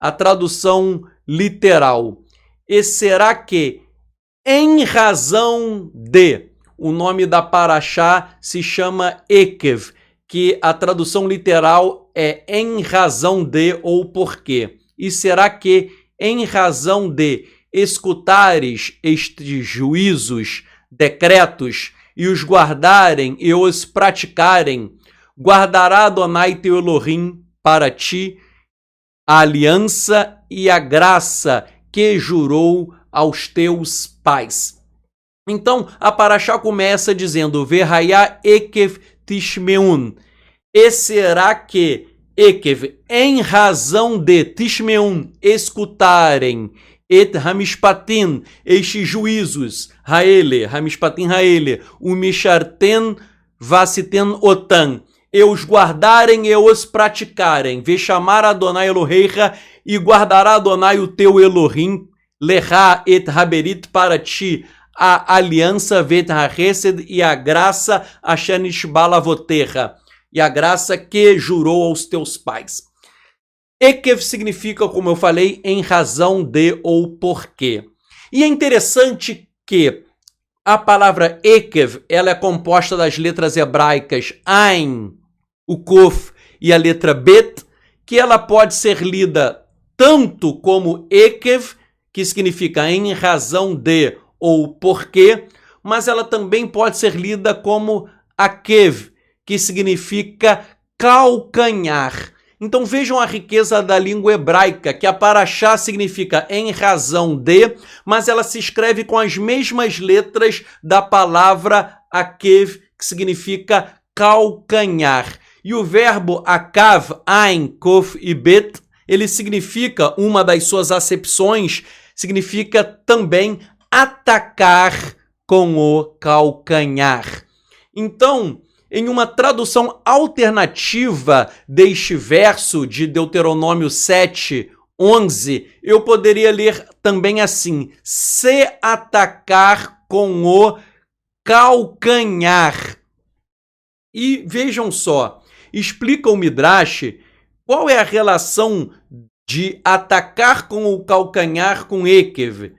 a tradução literal. E será que, em razão de, o nome da paraxá se chama Ekev, que a tradução literal é em razão de ou porquê. E será que, em razão de escutares estes juízos, decretos, e os guardarem e os praticarem, guardará Adonai teu Elohim para ti a aliança e a graça que jurou aos teus pais. Então, a paraxá começa dizendo, Verhayá Ekev Tishmeun. E será que Ekev, em razão de Tishmeun, escutarem, Et Hamishpatim, estes juízos, Haele, Hamishpatim Haele, o Misharten Vasiten Otan, e os guardarem e os praticarem, Veshamar Adonai Eloheicha, e guardará Adonai o teu Elohim, Lecha et Haberit para ti, a aliança vet hachesed e a graça asher nishba lavotecha, e a graça que jurou aos teus pais. Ekev significa, como eu falei, em razão de ou porquê. E é interessante que a palavra Ekev, ela é composta das letras hebraicas Ain, o Kof e a letra Bet, que ela pode ser lida tanto como Ekev, que significa em razão de ou porquê, mas ela também pode ser lida como Akev, que significa calcanhar. Então vejam a riqueza da língua hebraica, que a paraxá significa em razão de, mas ela se escreve com as mesmas letras da palavra akev, que significa calcanhar. E o verbo akav, ain, kof e bet, ele significa, uma das suas acepções, significa também atacar com o calcanhar. Então, em uma tradução alternativa deste verso de Deuteronômio 7, 11, eu poderia ler também assim, se atacar com o calcanhar. E vejam só, explica o Midrash qual é a relação de atacar com o calcanhar com Ekev.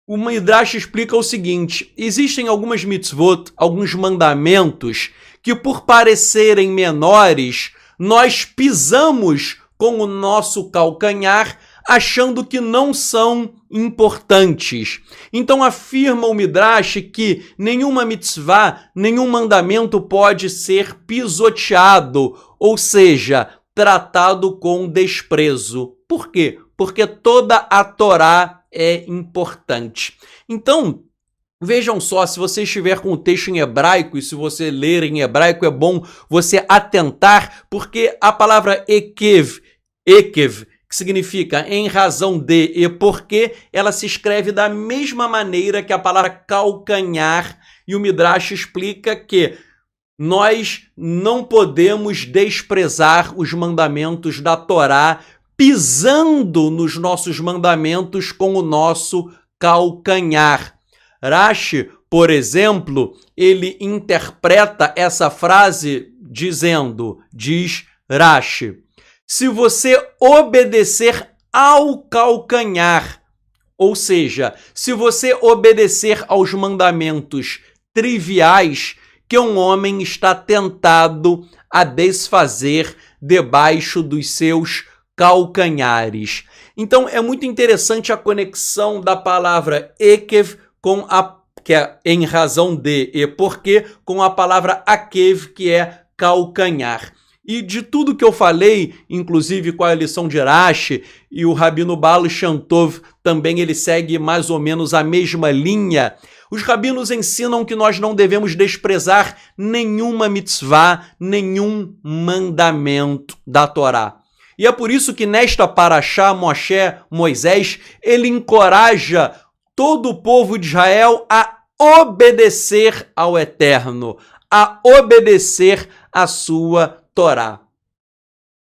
O Midrash explica o seguinte, existem algumas mitzvot, alguns mandamentos, que por parecerem menores, nós pisamos com o nosso calcanhar, achando que não são importantes. Então afirma o Midrash que nenhuma mitzvah, nenhum mandamento pode ser pisoteado, ou seja, tratado com desprezo. Por quê? Porque toda a Torá é importante. Então, vejam só, se você estiver com o texto em hebraico e se você ler em hebraico, é bom você atentar, porque a palavra ekev, que significa em razão de e porque, ela se escreve da mesma maneira que a palavra calcanhar, e o Midrash explica que nós não podemos desprezar os mandamentos da Torá, pisando nos nossos mandamentos com o nosso calcanhar. Rashi, por exemplo, ele interpreta essa frase diz Rashi, se você obedecer ao calcanhar, ou seja, se você obedecer aos mandamentos triviais que um homem está tentado a desfazer debaixo dos seus calcanhares. Então é muito interessante a conexão da palavra ekev com que é em razão de e porque, com a palavra akev, que é calcanhar. E de tudo que eu falei, inclusive com a lição de Rashi, e o Rabino Baal Shem Tov também ele segue mais ou menos a mesma linha, os rabinos ensinam que nós não devemos desprezar nenhuma mitzvah, nenhum mandamento da Torá. E é por isso que nesta paraxá, Moisés, ele encoraja todo o povo de Israel a obedecer ao Eterno, a obedecer a sua Torá.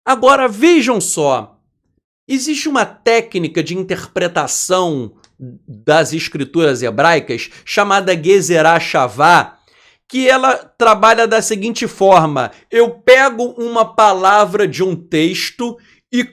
Agora, vejam só, existe uma técnica de interpretação das escrituras hebraicas chamada Gezerah Shavá, que ela trabalha da seguinte forma, eu pego uma palavra de um texto e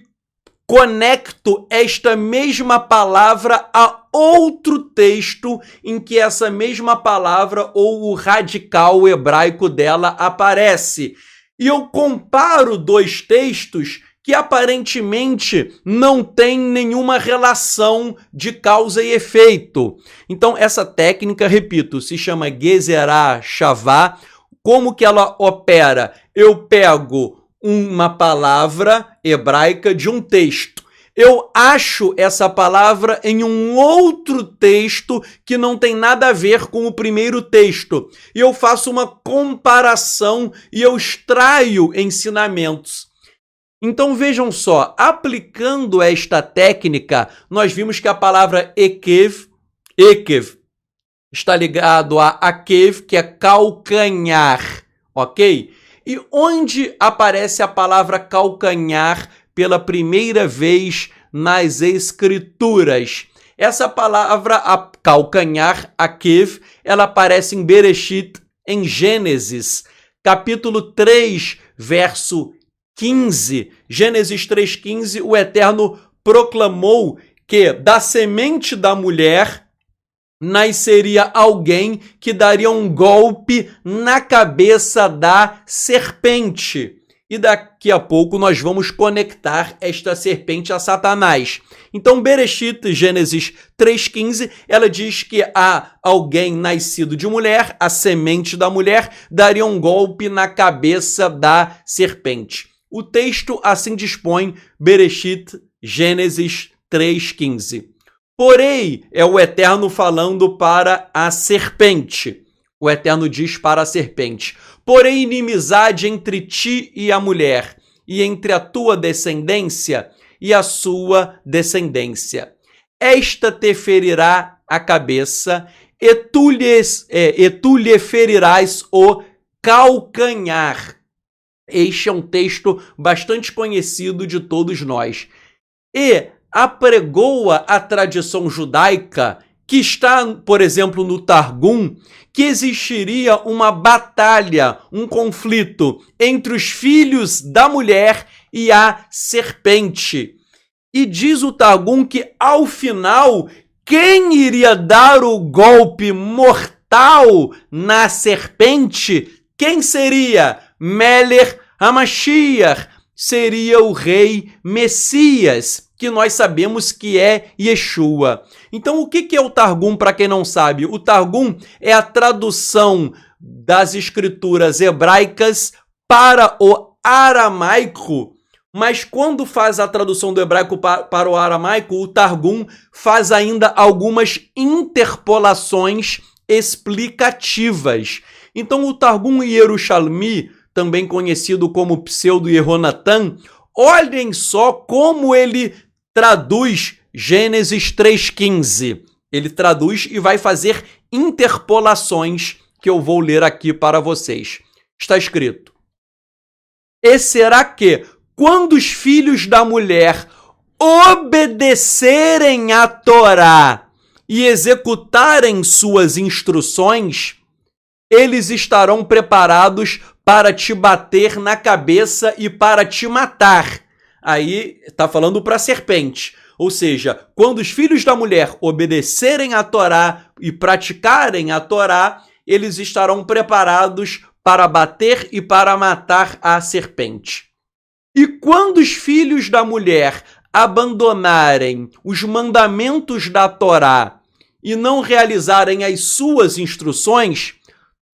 conecto esta mesma palavra a outro texto em que essa mesma palavra ou o radical hebraico dela aparece. E eu comparo dois textos que aparentemente não têm nenhuma relação de causa e efeito. Então, essa técnica, repito, se chama Gezerah Shavah. Como que ela opera? Eu pego uma palavra hebraica de um texto. Eu acho essa palavra em um outro texto que não tem nada a ver com o primeiro texto. E eu faço uma comparação e eu extraio ensinamentos. Então vejam só, aplicando esta técnica, nós vimos que a palavra ekev está ligado a akev, que é calcanhar, ok? E onde aparece a palavra calcanhar pela primeira vez nas Escrituras? Essa palavra calcanhar, akev, ela aparece em Bereshit, em Gênesis, capítulo 3, verso 15. Gênesis 3,15, o Eterno proclamou que da semente da mulher nasceria alguém que daria um golpe na cabeça da serpente. E daqui a pouco nós vamos conectar esta serpente a Satanás. Então, Bereshit, Gênesis 3,15, ela diz que a alguém nascido de mulher, a semente da mulher, daria um golpe na cabeça da serpente. O texto assim dispõe, Bereshit, Gênesis 3,15. Porém, é o Eterno falando para a serpente. O Eterno diz para a serpente: porém, inimizade entre ti e a mulher, e entre a tua descendência e a sua descendência. Esta te ferirá a cabeça, e tu lhe ferirás o calcanhar. Este é um texto bastante conhecido de todos nós. E apregoa a tradição judaica, que está, por exemplo, no Targum, que existiria uma batalha, um conflito entre os filhos da mulher e a serpente. E diz o Targum que, ao final, quem iria dar o golpe mortal na serpente? Quem seria? Meler HaMashiach, seria o rei Messias, que nós sabemos que é Yeshua. Então, o que é o Targum, para quem não sabe? O Targum é a tradução das escrituras hebraicas para o aramaico, mas quando faz a tradução do hebraico para o aramaico, o Targum faz ainda algumas interpolações explicativas. Então, o Targum Yerushalmi, também conhecido como Pseudo-Yehonatan, olhem só como ele traduz Gênesis 3,15. Ele traduz e vai fazer interpolações que eu vou ler aqui para vocês. Está escrito: e será que, quando os filhos da mulher obedecerem à Torá e executarem suas instruções, eles estarão preparados para te bater na cabeça e para te matar. Aí está falando para a serpente. Ou seja, quando os filhos da mulher obedecerem à Torá e praticarem a Torá, eles estarão preparados para bater e para matar a serpente. E quando os filhos da mulher abandonarem os mandamentos da Torá e não realizarem as suas instruções,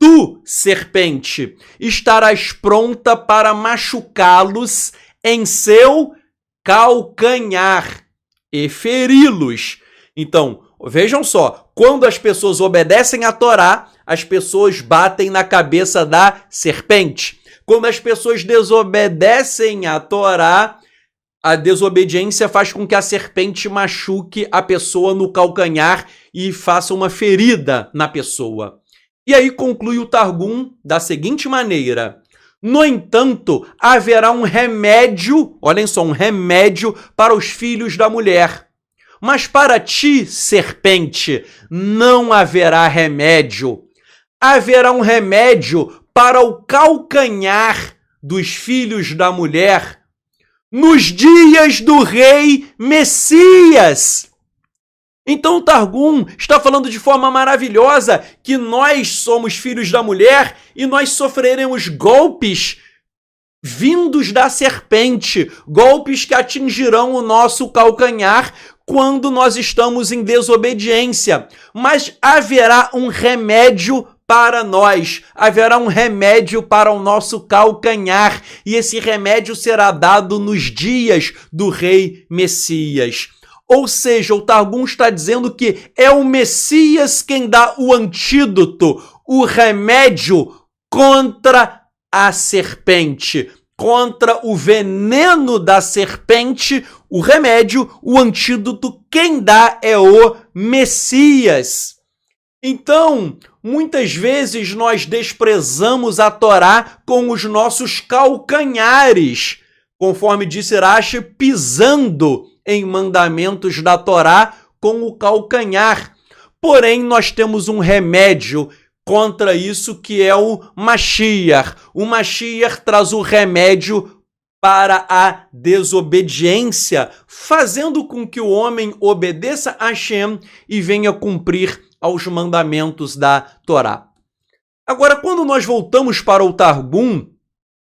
tu, serpente, estarás pronta para machucá-los em seu calcanhar e feri-los. Então, vejam só, quando as pessoas obedecem à Torá, as pessoas batem na cabeça da serpente. Quando as pessoas desobedecem à Torá, a desobediência faz com que a serpente machuque a pessoa no calcanhar e faça uma ferida na pessoa. E aí conclui o Targum da seguinte maneira: no entanto, haverá um remédio, olhem só, um remédio para os filhos da mulher. Mas para ti, serpente, não haverá remédio. Haverá um remédio para o calcanhar dos filhos da mulher. nos dias do rei Messias. Então o Targum está falando de forma maravilhosa que nós somos filhos da mulher e nós sofreremos golpes vindos da serpente, golpes que atingirão o nosso calcanhar quando nós estamos em desobediência. Mas haverá um remédio para nós, haverá um remédio para o nosso calcanhar, e esse remédio será dado nos dias do rei Messias. Ou seja, o Targum está dizendo que é o Messias quem dá o antídoto, o remédio contra a serpente, contra o veneno da serpente. O remédio, o antídoto, quem dá é o Messias. Então, muitas vezes nós desprezamos a Torá com os nossos calcanhares, conforme disse Rashi, pisando em mandamentos da Torá com o calcanhar. Porém, nós temos um remédio contra isso, que é o Mashiach. O Mashiach traz o remédio para a desobediência, fazendo com que o homem obedeça a Hashem e venha cumprir aos mandamentos da Torá. Agora, quando nós voltamos para o Targum,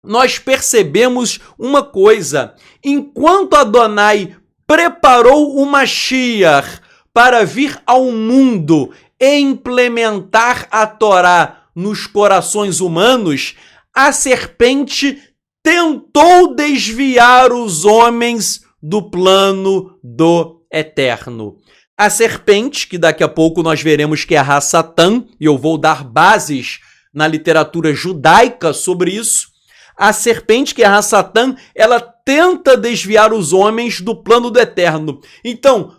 nós percebemos uma coisa. Enquanto Adonai preparou o Mashiach para vir ao mundo e implementar a Torá nos corações humanos, a serpente tentou desviar os homens do plano do Eterno. A serpente, que daqui a pouco nós veremos que é Hassatan, e eu vou dar bases na literatura judaica sobre isso, a serpente, que é Hassatan, ela tenta desviar os homens do plano do Eterno. Então,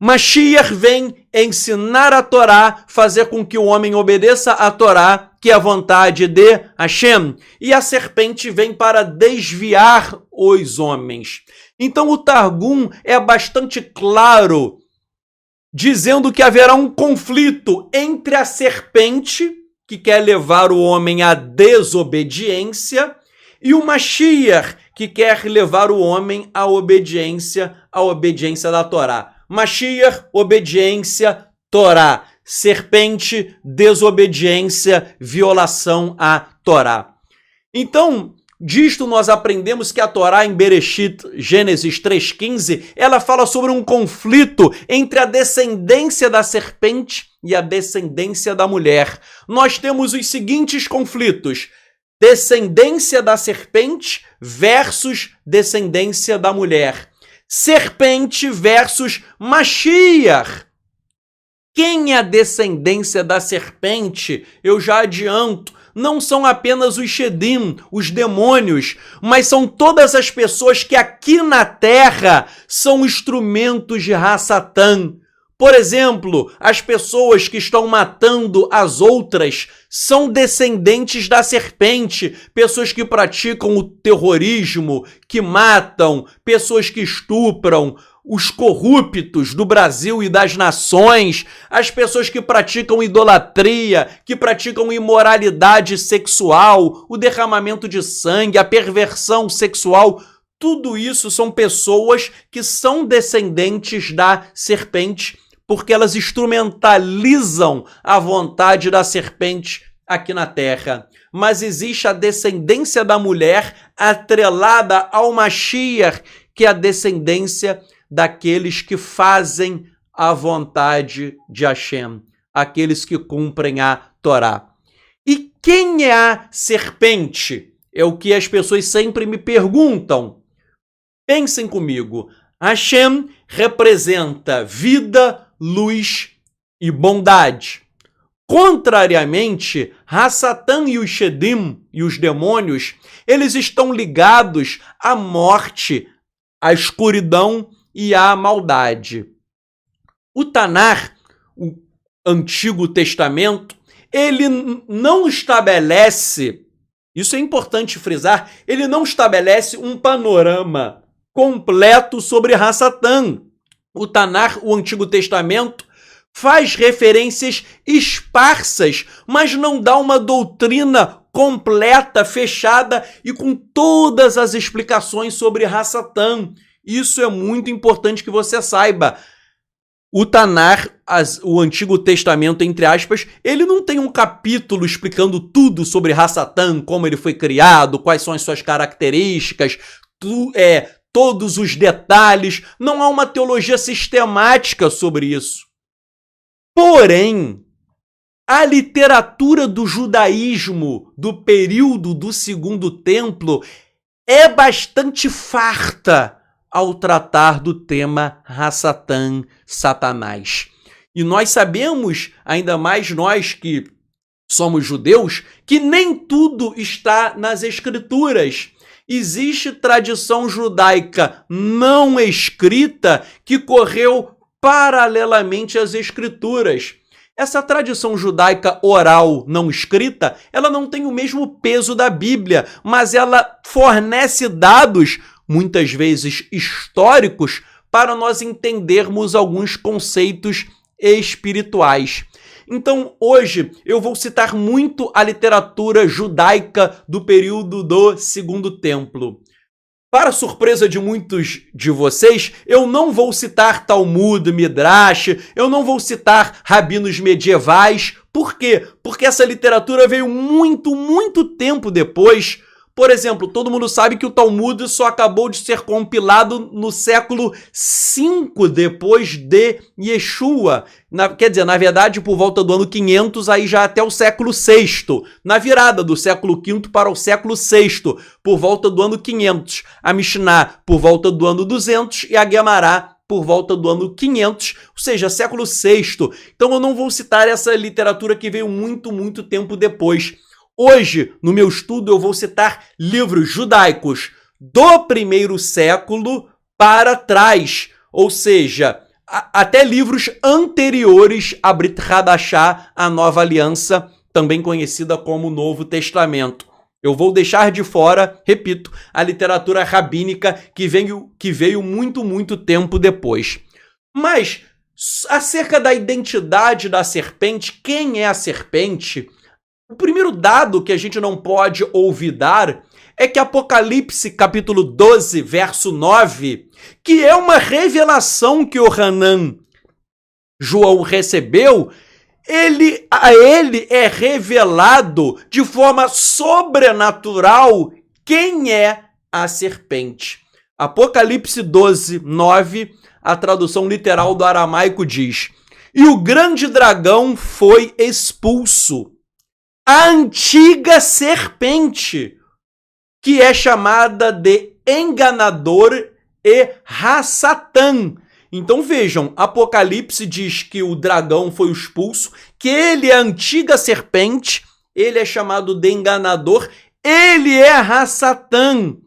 Mashiach vem ensinar a Torá, fazer com que o homem obedeça a Torá, que é a vontade de Hashem, e a serpente vem para desviar os homens. Então o Targum é bastante claro, dizendo que haverá um conflito entre a serpente, que quer levar o homem à desobediência, e o Mashiach, que quer levar o homem à obediência da Torá. Mashiach, obediência, Torá. Serpente, desobediência, violação à Torá. Então, disto nós aprendemos que a Torá em Bereshit, Gênesis 3,15, ela fala sobre um conflito entre a descendência da serpente e a descendência da mulher. Nós temos os seguintes conflitos: descendência da serpente versus descendência da mulher. Serpente versus Mashiach. Quem é a descendência da serpente? Eu já adianto, não são apenas os Shedim, os demônios, mas são todas as pessoas que aqui na Terra são instrumentos de Hassatan. Por exemplo, as pessoas que estão matando as outras são descendentes da serpente, pessoas que praticam o terrorismo, que matam, pessoas que estupram, os corruptos do Brasil e das nações, as pessoas que praticam idolatria, que praticam imoralidade sexual, o derramamento de sangue, a perversão sexual. Tudo isso são pessoas que são descendentes da serpente, porque elas instrumentalizam a vontade da serpente aqui na Terra. Mas existe a descendência da mulher atrelada ao Mashiach, que é a descendência daqueles que fazem a vontade de Hashem, aqueles que cumprem a Torá. E quem é a serpente? É o que as pessoas sempre me perguntam. Pensem comigo. Hashem representa vida, luz e bondade. Contrariamente, Hassatan e os Shedim e os demônios, eles estão ligados à morte, à escuridão e à maldade. O Tanar, o Antigo Testamento, ele não estabelece, isso é importante frisar, ele não estabelece um panorama completo sobre Hassatan. O Tanar, o Antigo Testamento, faz referências esparsas, mas não dá uma doutrina completa, fechada e com todas as explicações sobre Hasatan. Isso é muito importante que você saiba. O Tanar, o Antigo Testamento, entre aspas, ele não tem um capítulo explicando tudo sobre Hasatan, como ele foi criado, quais são as suas características, todos os detalhes. Não há uma teologia sistemática sobre isso. Porém, a literatura do judaísmo do período do Segundo Templo é bastante farta ao tratar do tema Hasatan, Satanás. E nós sabemos, ainda mais nós que somos judeus, que nem tudo está nas Escrituras. Existe tradição judaica não escrita que correu paralelamente às Escrituras. Essa tradição judaica oral não escrita, ela não tem o mesmo peso da Bíblia, mas ela fornece dados, muitas vezes históricos, para nós entendermos alguns conceitos espirituais. Então, hoje, eu vou citar muito a literatura judaica do período do Segundo Templo. Para surpresa de muitos de vocês, eu não vou citar Talmud, Midrash, eu não vou citar rabinos medievais. Por quê? Porque essa literatura veio muito tempo depois. Por exemplo, todo mundo sabe que o Talmud só acabou de ser compilado no século V depois de Yeshua. Quer dizer, na verdade, por volta do ano 500, aí já até o século VI. Na virada do século V para o século VI, por volta do ano 500. A Mishnah por volta do ano 200 e a Guemará por volta do ano 500, ou seja, século VI. Então eu não vou citar essa literatura que veio muito tempo depois. Hoje, no meu estudo, eu vou citar livros judaicos do primeiro século para trás, ou seja, até livros anteriores a Brit Hadashah, a Nova Aliança, também conhecida como Novo Testamento. Eu vou deixar de fora, repito, a literatura rabínica que veio muito tempo depois. Mas, acerca da identidade da serpente, quem é a serpente? O primeiro dado que a gente não pode olvidar é que Apocalipse capítulo 12, verso 9, que é uma revelação que o Hanan João recebeu, a ele é revelado de forma sobrenatural quem é a serpente. Apocalipse 12, 9, a tradução literal do aramaico diz: "E o grande dragão foi expulso, a antiga serpente, que é chamada de enganador e Hasatan." Então vejam, Apocalipse diz que o dragão foi expulso, que ele é a antiga serpente, ele é chamado de enganador, ele é Hasatan.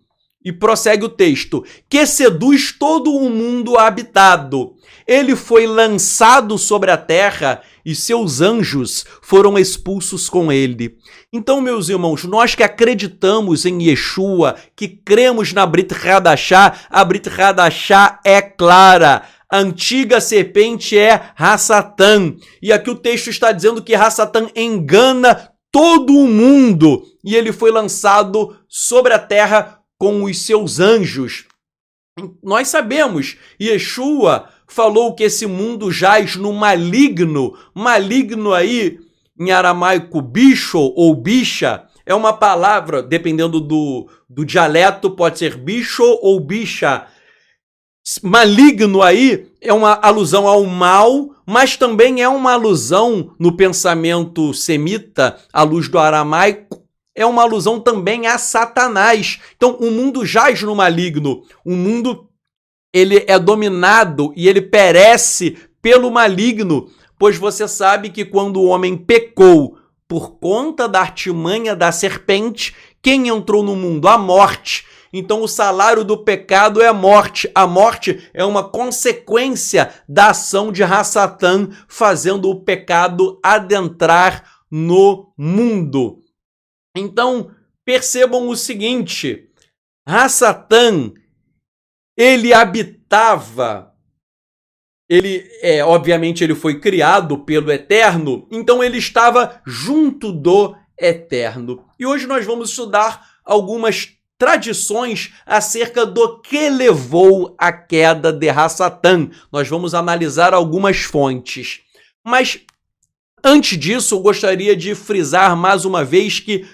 E prossegue o texto, que seduz todo o mundo habitado. Ele foi lançado sobre a terra e seus anjos foram expulsos com ele. Então, meus irmãos, nós que acreditamos em Yeshua, que cremos na Brit Hadashah, a Brit Hadashah é clara. A antiga serpente é Hasatan. E aqui o texto está dizendo que Hasatan engana todo o mundo. E ele foi lançado sobre a terra com os seus anjos. Nós sabemos, Yeshua falou que esse mundo jaz no maligno. Maligno aí, em aramaico, bicho ou bicha, é uma palavra, dependendo do dialeto, pode ser bicho ou bicha. Maligno aí é uma alusão ao mal, mas também é uma alusão no pensamento semita, à luz do aramaico, é uma alusão também a Satanás. Então, o mundo jaz no maligno. O mundo, ele é dominado e ele perece pelo maligno, pois você sabe que quando o homem pecou por conta da artimanha da serpente, quem entrou no mundo? A morte. Então, o salário do pecado é a morte. A morte é uma consequência da ação de Hasatan, fazendo o pecado adentrar no mundo. Então, percebam o seguinte, Hasatan, ele habitava Obviamente, ele foi criado pelo Eterno, então ele estava junto do Eterno. E hoje nós vamos estudar algumas tradições acerca do que levou à queda de Hassatã. Nós vamos analisar algumas fontes. Mas, antes disso, eu gostaria de frisar mais uma vez que,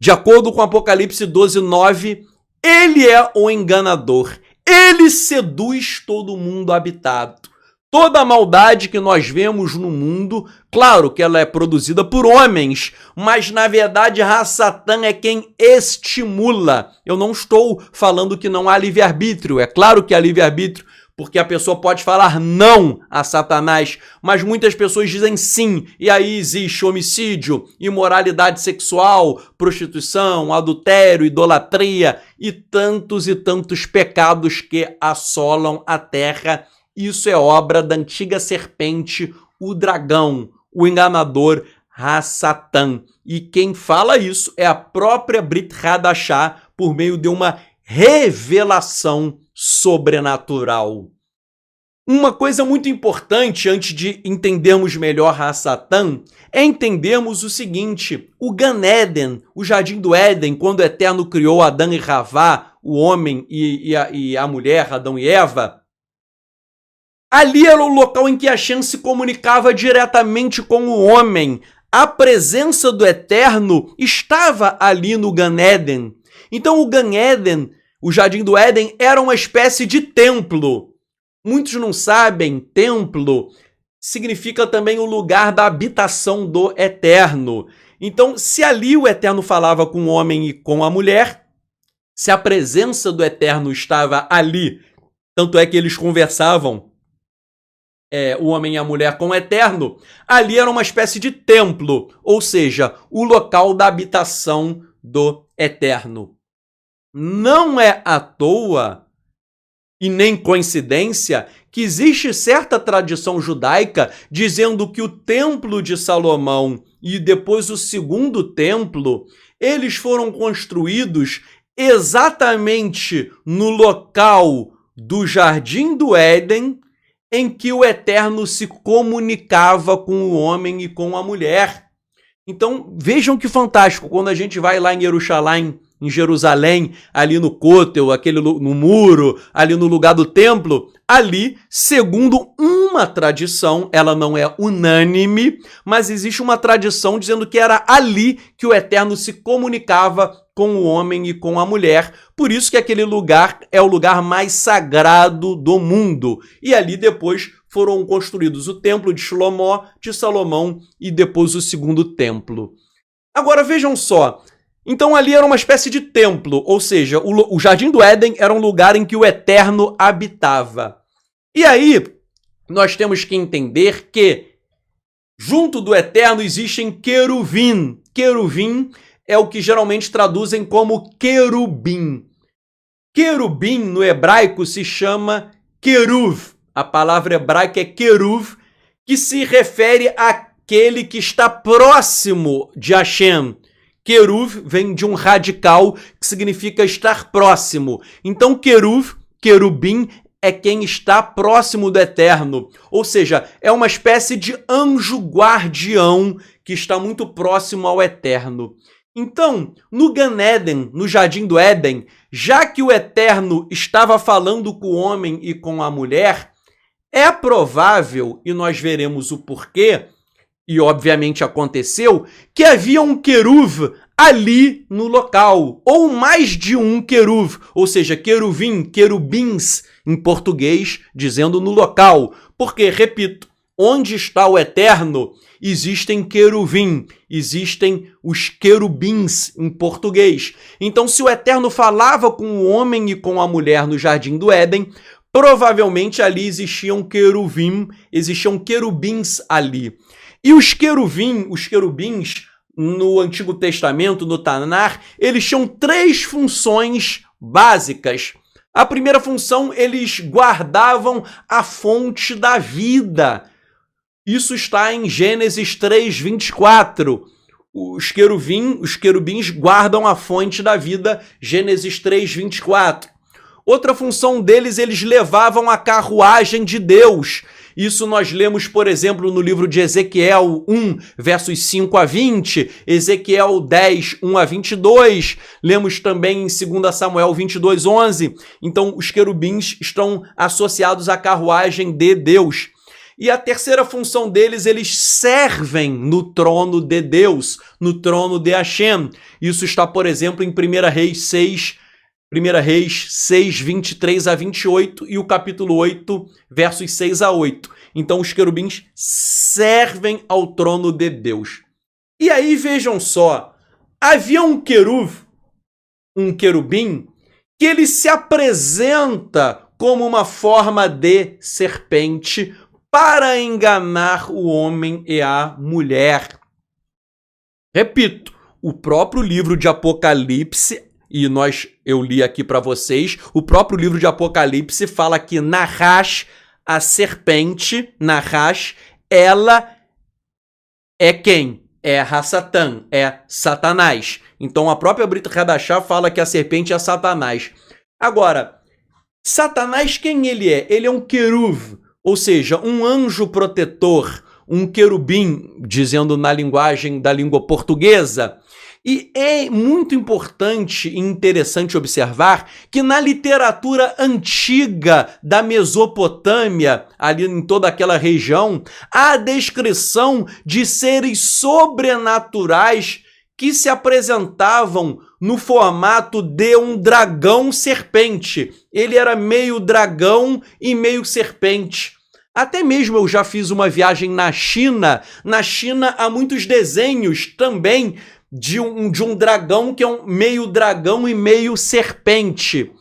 de acordo com Apocalipse 12:9, ele é o enganador. Ele seduz todo mundo habitado. Toda a maldade que nós vemos no mundo, claro que ela é produzida por homens, mas na verdade Hassatã é quem estimula. Eu não estou falando que não há livre-arbítrio, é claro que há livre-arbítrio, porque a pessoa pode falar não a Satanás, mas muitas pessoas dizem sim, e aí existe homicídio, imoralidade sexual, prostituição, adultério, idolatria e tantos pecados que assolam a terra. Isso é obra da antiga serpente, o dragão, o enganador Hassatã. E quem fala isso é a própria Brit Hadashah por meio de uma revelação sobrenatural. Uma coisa muito importante antes de entendermos melhor Hassatã é entendermos o seguinte: o Gan Eden, o Jardim do Éden, quando o Eterno criou Adão e Havá, o homem e a mulher, Adão e Eva, ali era o local em que Hashem se comunicava diretamente com o homem. A presença do Eterno estava ali no Gan Eden. Então o Gan Eden, o Jardim do Éden, era uma espécie de templo. Muitos não sabem, templo significa também o lugar da habitação do Eterno. Então, se ali o Eterno falava com o homem e com a mulher, se a presença do Eterno estava ali, tanto é que eles conversavam, o homem e a mulher com o Eterno, ali era uma espécie de templo, ou seja, o local da habitação do Eterno. Não é à toa e nem coincidência que existe certa tradição judaica dizendo que o templo de Salomão e depois o segundo templo, eles foram construídos exatamente no local do Jardim do Éden, em que o Eterno se comunicava com o homem e com a mulher. Então, vejam que fantástico, quando a gente vai lá em Jerusalém, ali no Côtel, no muro, ali no lugar do templo, ali, segundo uma tradição, ela não é unânime, mas existe uma tradição dizendo que era ali que o Eterno se comunicava com o homem e com a mulher. Por isso que aquele lugar é o lugar mais sagrado do mundo. E ali depois foram construídos o templo de Salomão e depois o segundo templo. Agora vejam só, então ali era uma espécie de templo, ou seja, o Jardim do Éden era um lugar em que o Eterno habitava. E aí nós temos que entender que junto do Eterno existem queruvim. Queruvim é o que geralmente traduzem como querubim. Querubim no hebraico se chama queruv. A palavra hebraica é queruv, que se refere àquele que está próximo de Hashem. Queruv vem de um radical que significa estar próximo. Então querubim, é quem está próximo do Eterno. Ou seja, é uma espécie de anjo guardião que está muito próximo ao Eterno. Então, no Gan Eden, no Jardim do Éden, já que o Eterno estava falando com o homem e com a mulher, é provável, e nós veremos o porquê, e obviamente aconteceu, que havia um queruv ali no local, ou mais de um queruv, ou seja, querubins em português, dizendo no local. Porque, repito, onde está o Eterno, existem queruvim, existem os querubins em português. Então, se o Eterno falava com o homem e com a mulher no Jardim do Éden, provavelmente ali existiam querubins ali. E os querubins, no Antigo Testamento, no Tanar, eles tinham 3 funções básicas. A primeira função, eles guardavam a fonte da vida. Isso está em Gênesis 3:24. Os querubins guardam a fonte da vida, Gênesis 3:24. Outra função deles, eles levavam a carruagem de Deus. Isso nós lemos, por exemplo, no livro de Ezequiel 1, versos 5 a 20, Ezequiel 10, 1 a 22, lemos também em 2 Samuel 22, 11. Então, os querubins estão associados à carruagem de Deus. E a terceira função deles, eles servem no trono de Deus, no trono de Hashem. Isso está, por exemplo, em 1 Reis 6, 23 a 28 e o capítulo 8, versos 6 a 8. Então, os querubins servem ao trono de Deus. E aí, vejam só, havia um querubim, que ele se apresenta como uma forma de serpente para enganar o homem e a mulher. Repito, o próprio livro de Apocalipse, e eu li aqui para vocês, o próprio livro de Apocalipse fala que Nahash, a serpente, Nahash, ela é quem? É Hassatan, é Satanás. Então a própria Brit Hadashah fala que a serpente é Satanás. Agora, Satanás quem ele é? Ele é um queruv, ou seja, um anjo protetor, um querubim, dizendo na linguagem da língua portuguesa. E é muito importante e interessante observar que na literatura antiga da Mesopotâmia, ali em toda aquela região, há a descrição de seres sobrenaturais que se apresentavam no formato de um dragão serpente. Ele era meio dragão e meio serpente. Até mesmo eu já fiz uma viagem na China. Na China há muitos desenhos também de um dragão que é um meio dragão e meio serpente.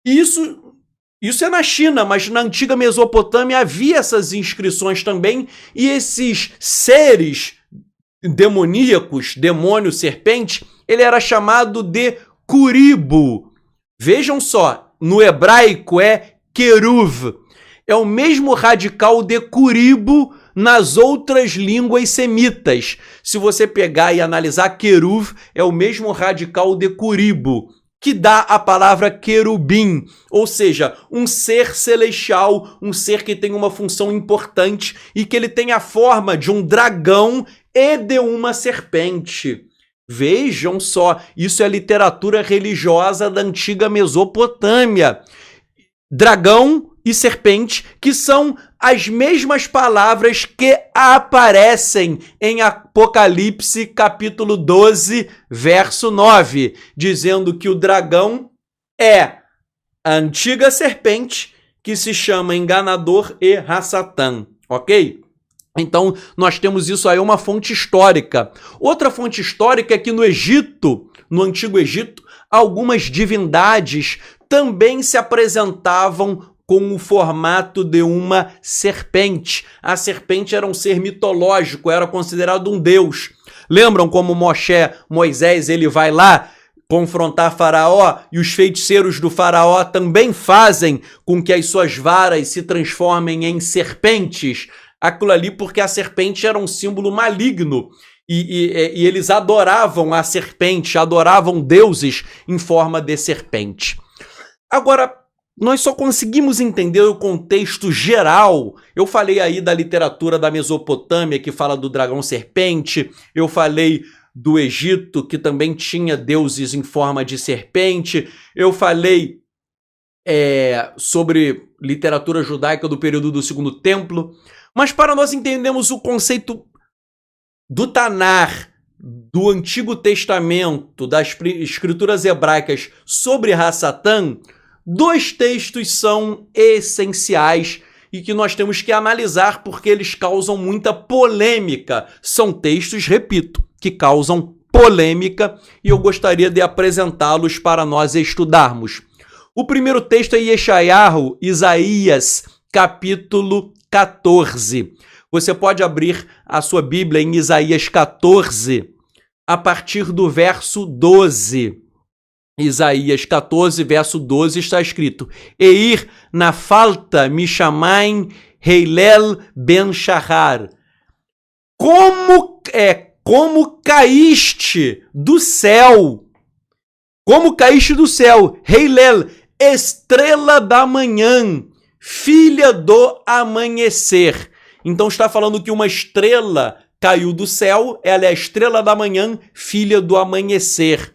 Isso é na China, mas na antiga Mesopotâmia havia essas inscrições também, e esses seres demoníacos, demônio, serpente, ele era chamado de curibo. Vejam só, no hebraico é queruv. É o mesmo radical de curibo nas outras línguas semitas. Se você pegar e analisar, queruv é o mesmo radical de curibo, que dá a palavra querubim, ou seja, um ser celestial, um ser que tem uma função importante e que ele tem a forma de um dragão e de uma serpente. Vejam só, isso é literatura religiosa da antiga Mesopotâmia. Dragão e serpente, que são as mesmas palavras que aparecem em Apocalipse capítulo 12, verso 9, dizendo que o dragão é a antiga serpente que se chama enganador e Hassatan, ok? Então, nós temos isso aí, uma fonte histórica. Outra fonte histórica é que no Egito, no Antigo Egito, algumas divindades também se apresentavam com o formato de uma serpente. A serpente era um ser mitológico, era considerado um deus. Lembram como Moisés, ele vai lá confrontar Faraó e os feiticeiros do Faraó também fazem com que as suas varas se transformem em serpentes? Aquilo ali porque a serpente era um símbolo maligno. E eles adoravam a serpente, adoravam deuses em forma de serpente. Agora, nós só conseguimos entender o contexto geral. Eu falei aí da literatura da Mesopotâmia, que fala do dragão serpente. Eu falei do Egito, que também tinha deuses em forma de serpente. Eu falei sobre literatura judaica do período do Segundo Templo. Mas para nós entendermos o conceito do Tanar, do Antigo Testamento, das escrituras hebraicas sobre Hassatan, dois textos são essenciais e que nós temos que analisar porque eles causam muita polêmica. São textos, repito, que causam polêmica e eu gostaria de apresentá-los para nós estudarmos. O primeiro texto é Yeshayahu, Isaías, capítulo 14. Você pode abrir a sua Bíblia em Isaías 14, a partir do verso 12. Isaías 14, verso 12, está escrito: Eir na falta me chamaim Heilel ben Shahar. Como caíste do céu, Heilel, estrela da manhã, filha do amanhecer. Então está falando que uma estrela caiu do céu, ela é a estrela da manhã, filha do amanhecer.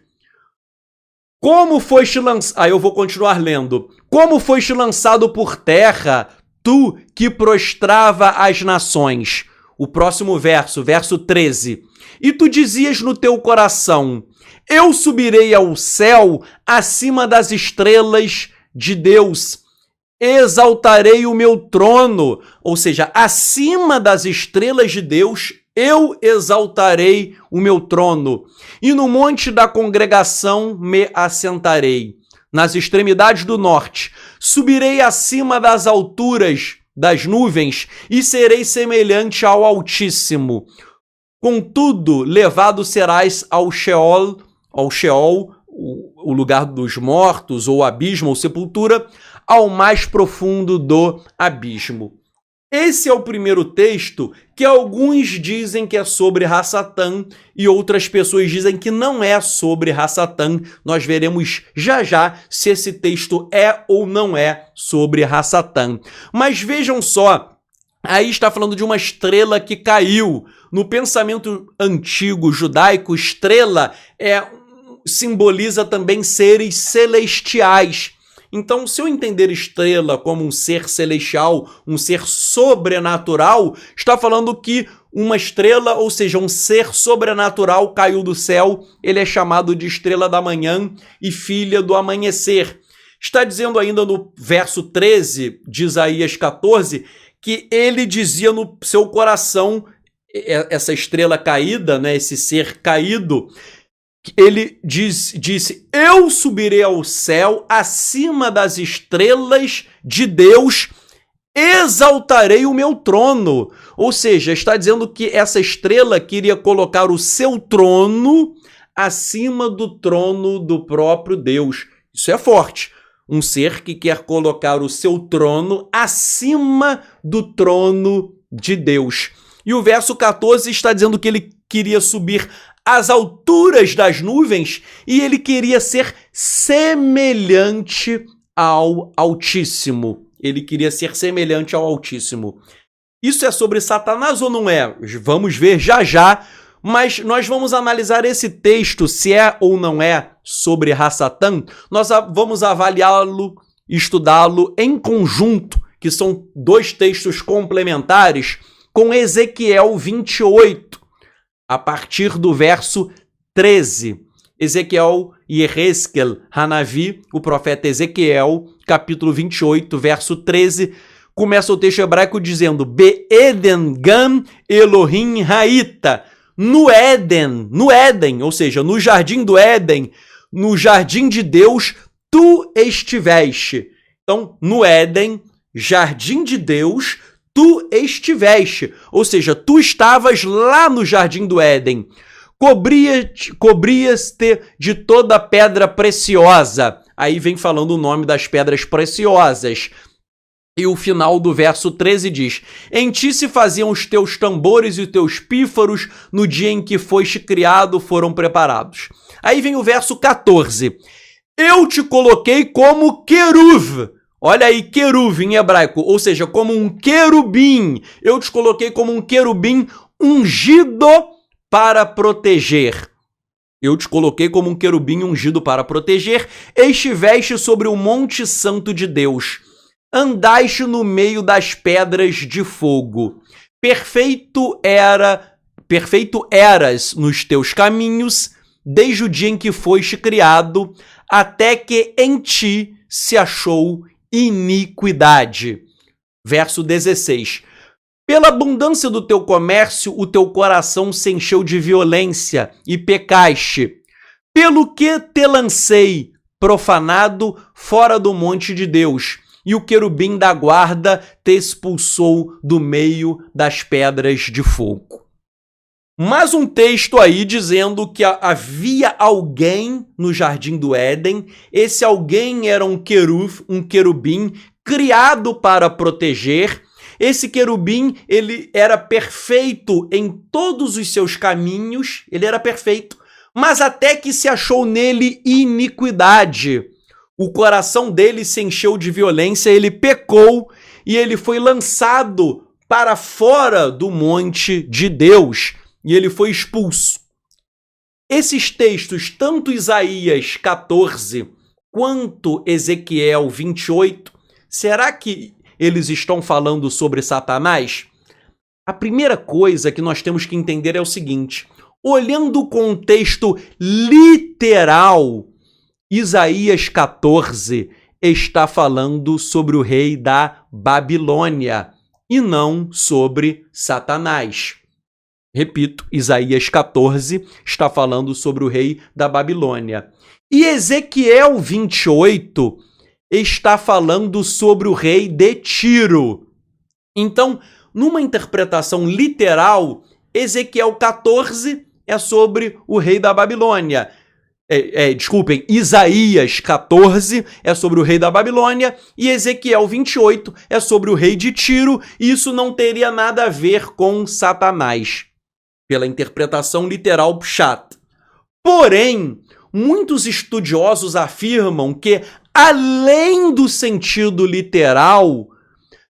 Como foste lançado... Aí eu vou continuar lendo. Como foste lançado por terra, tu que prostrava as nações. O próximo verso, verso 13. E tu dizias no teu coração, eu subirei ao céu acima das estrelas de Deus. Exaltarei o meu trono, ou seja, acima das estrelas de Deus, eu exaltarei o meu trono, e no monte da congregação me assentarei. Nas extremidades do norte, subirei acima das alturas das nuvens, e serei semelhante ao Altíssimo. Contudo, levado serás ao Sheol, o lugar dos mortos, ou abismo, ou sepultura, ao mais profundo do abismo. Esse é o primeiro texto que alguns dizem que é sobre Hassatan e outras pessoas dizem que não é sobre Hassatan. Nós veremos já já se esse texto é ou não é sobre Hassatan. Mas vejam só, aí está falando de uma estrela que caiu. No pensamento antigo judaico, estrela simboliza também seres celestiais. Então, se eu entender estrela como um ser celestial, um ser sobrenatural, está falando que uma estrela, ou seja, um ser sobrenatural caiu do céu, ele é chamado de estrela da manhã e filha do amanhecer. Está dizendo ainda no verso 13 de Isaías 14, que ele dizia no seu coração, essa estrela caída, né, esse ser caído, ele disse, eu subirei ao céu acima das estrelas de Deus, exaltarei o meu trono. Ou seja, está dizendo que essa estrela queria colocar o seu trono acima do trono do próprio Deus. Isso é forte. Um ser que quer colocar o seu trono acima do trono de Deus. E o verso 14 está dizendo que ele queria subir às alturas das nuvens e ele queria ser semelhante ao Altíssimo. Ele queria ser semelhante ao Altíssimo. Isso é sobre Satanás ou não é? Vamos ver já já, mas nós vamos analisar esse texto, se é ou não é sobre Hassatan. Nós vamos avaliá-lo, estudá-lo em conjunto, que são dois textos complementares, com Ezequiel 28. A partir do verso 13, Ezequiel e Yehezkel Hanavi, o profeta Ezequiel, capítulo 28, verso 13, começa o texto hebraico dizendo Be'eden Gam Elohim Haita, no Éden, ou seja, no jardim do Éden, no jardim de Deus, tu estiveste. Então, no Éden, jardim de Deus, tu estiveste, ou seja, tu estavas lá no jardim do Éden, cobrias-te de toda pedra preciosa. Aí vem falando o nome das pedras preciosas. E o final do verso 13 diz, em ti se faziam os teus tambores e os teus pífaros, no dia em que foste criado foram preparados. Aí vem o verso 14, eu te coloquei como queruv. Olha aí, queruv em hebraico, ou seja, como um querubim. Eu te coloquei como um querubim ungido para proteger. Eu te coloquei como um querubim ungido para proteger. Estiveste sobre o monte santo de Deus. Andaste no meio das pedras de fogo. Perfeito eras nos teus caminhos, desde o dia em que foste criado, até que em ti se achou iniquidade. Verso 16. Pela abundância do teu comércio, o teu coração se encheu de violência e pecaste. Pelo que te lancei, profanado, fora do monte de Deus, e o querubim da guarda te expulsou do meio das pedras de fogo. Mais um texto aí dizendo que havia alguém no jardim do Éden. Esse alguém era um querubim criado para proteger. Esse querubim, ele era perfeito em todos os seus caminhos, ele era perfeito, mas até que se achou nele iniquidade. O coração dele se encheu de violência, ele pecou e ele foi lançado para fora do monte de Deus e ele foi expulso. Esses textos, tanto Isaías 14 quanto Ezequiel 28, será que eles estão falando sobre Satanás? A primeira coisa que nós temos que entender é o seguinte: olhando o contexto literal, Isaías 14 está falando sobre o rei da Babilônia e não sobre Satanás. Repito, Isaías 14 está falando sobre o rei da Babilônia. E Ezequiel 28 está falando sobre o rei de Tiro. Então, numa interpretação literal, Ezequiel 14 é sobre o rei da Babilônia. Desculpem, Isaías 14 é sobre o rei da Babilônia e Ezequiel 28 é sobre o rei de Tiro, e isso não teria nada a ver com Satanás, pela interpretação literal Pshat. Porém, muitos estudiosos afirmam que, além do sentido literal,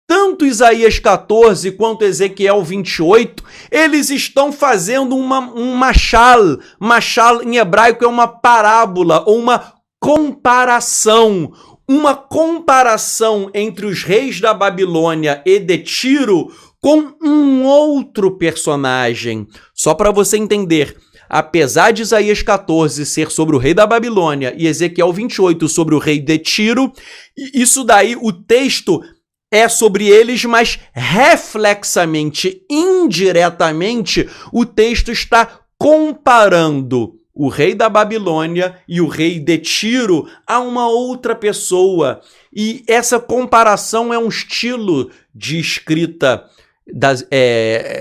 tanto Isaías 14 quanto Ezequiel 28, eles estão fazendo um mashal. Mashal em hebraico é uma parábola ou uma comparação. Uma comparação entre os reis da Babilônia e de Tiro com um outro personagem. Só para você entender, apesar de Isaías 14 ser sobre o rei da Babilônia e Ezequiel 28 sobre o rei de Tiro, isso daí, o texto é sobre eles, mas reflexamente, indiretamente, o texto está comparando o rei da Babilônia e o rei de Tiro a uma outra pessoa. E essa comparação é um estilo de escrita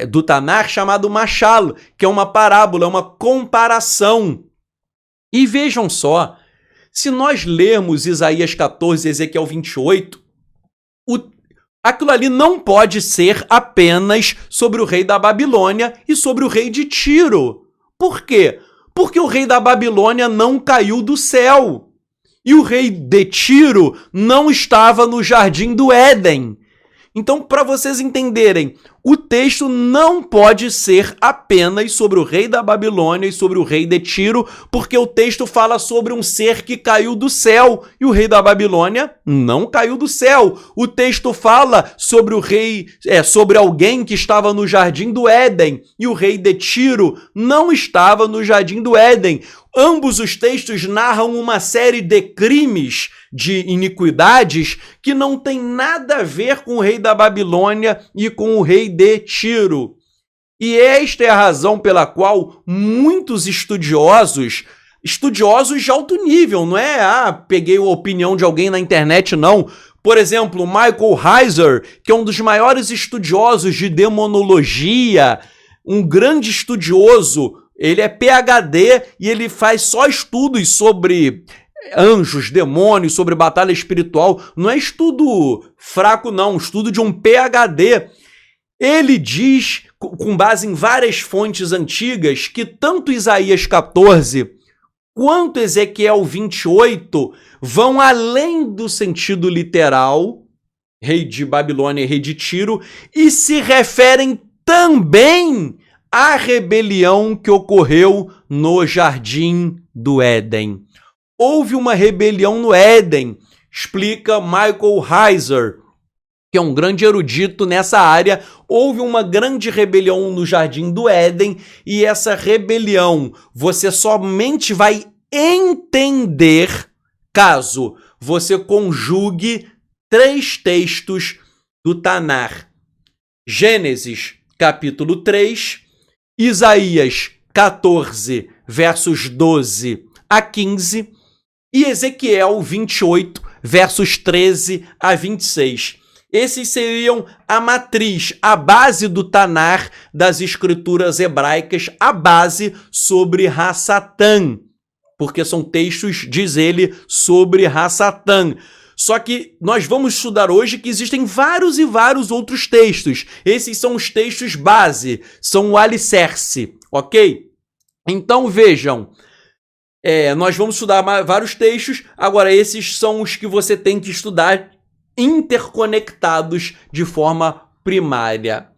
do Tanar chamado mashal, que é uma parábola, é uma comparação. E vejam só, se nós lermos Isaías 14 e Ezequiel 28, aquilo ali não pode ser apenas sobre o rei da Babilônia e sobre o rei de Tiro. Por quê? Porque o rei da Babilônia não caiu do céu. E o rei de Tiro não estava no jardim do Éden. Então, para vocês entenderem, o texto não pode ser apenas sobre o rei da Babilônia e sobre o rei de Tiro, porque o texto fala sobre um ser que caiu do céu, e o rei da Babilônia não caiu do céu. O texto fala sobre o rei, sobre alguém que estava no jardim do Éden, e o rei de Tiro não estava no jardim do Éden. Ambos os textos narram uma série de crimes, de iniquidades, que não tem nada a ver com o rei da Babilônia e com o rei de Tiro. E esta é a razão pela qual muitos estudiosos de alto nível, não é, peguei a opinião de alguém na internet, não. Por exemplo, Michael Heiser, que é um dos maiores estudiosos de demonologia, um grande estudioso, ele é PhD e ele faz só estudos sobre anjos, demônios, sobre batalha espiritual. Não é estudo fraco, não. Estudo de um PhD. Ele diz, com base em várias fontes antigas, que tanto Isaías 14 quanto Ezequiel 28 vão além do sentido literal, rei de Babilônia e rei de Tiro, e se referem também à rebelião que ocorreu no Jardim do Éden. Houve uma rebelião no Éden, explica Michael Heiser, que é um grande erudito nessa área. Houve uma grande rebelião no Jardim do Éden, e essa rebelião você somente vai entender caso você conjugue 3 textos do Tanar: Gênesis, capítulo 3, Isaías 14, versos 12 a 15, e Ezequiel 28, versos 13 a 26. Esses seriam a matriz, a base do Tanar das escrituras hebraicas, a base sobre Hassatan, porque são textos, diz ele, sobre Hassatan. Só que nós vamos estudar hoje que existem vários e vários outros textos. Esses são os textos base, são o alicerce, ok? Então vejam, nós vamos estudar vários textos. Agora, esses são os que você tem que estudar interconectados de forma primária.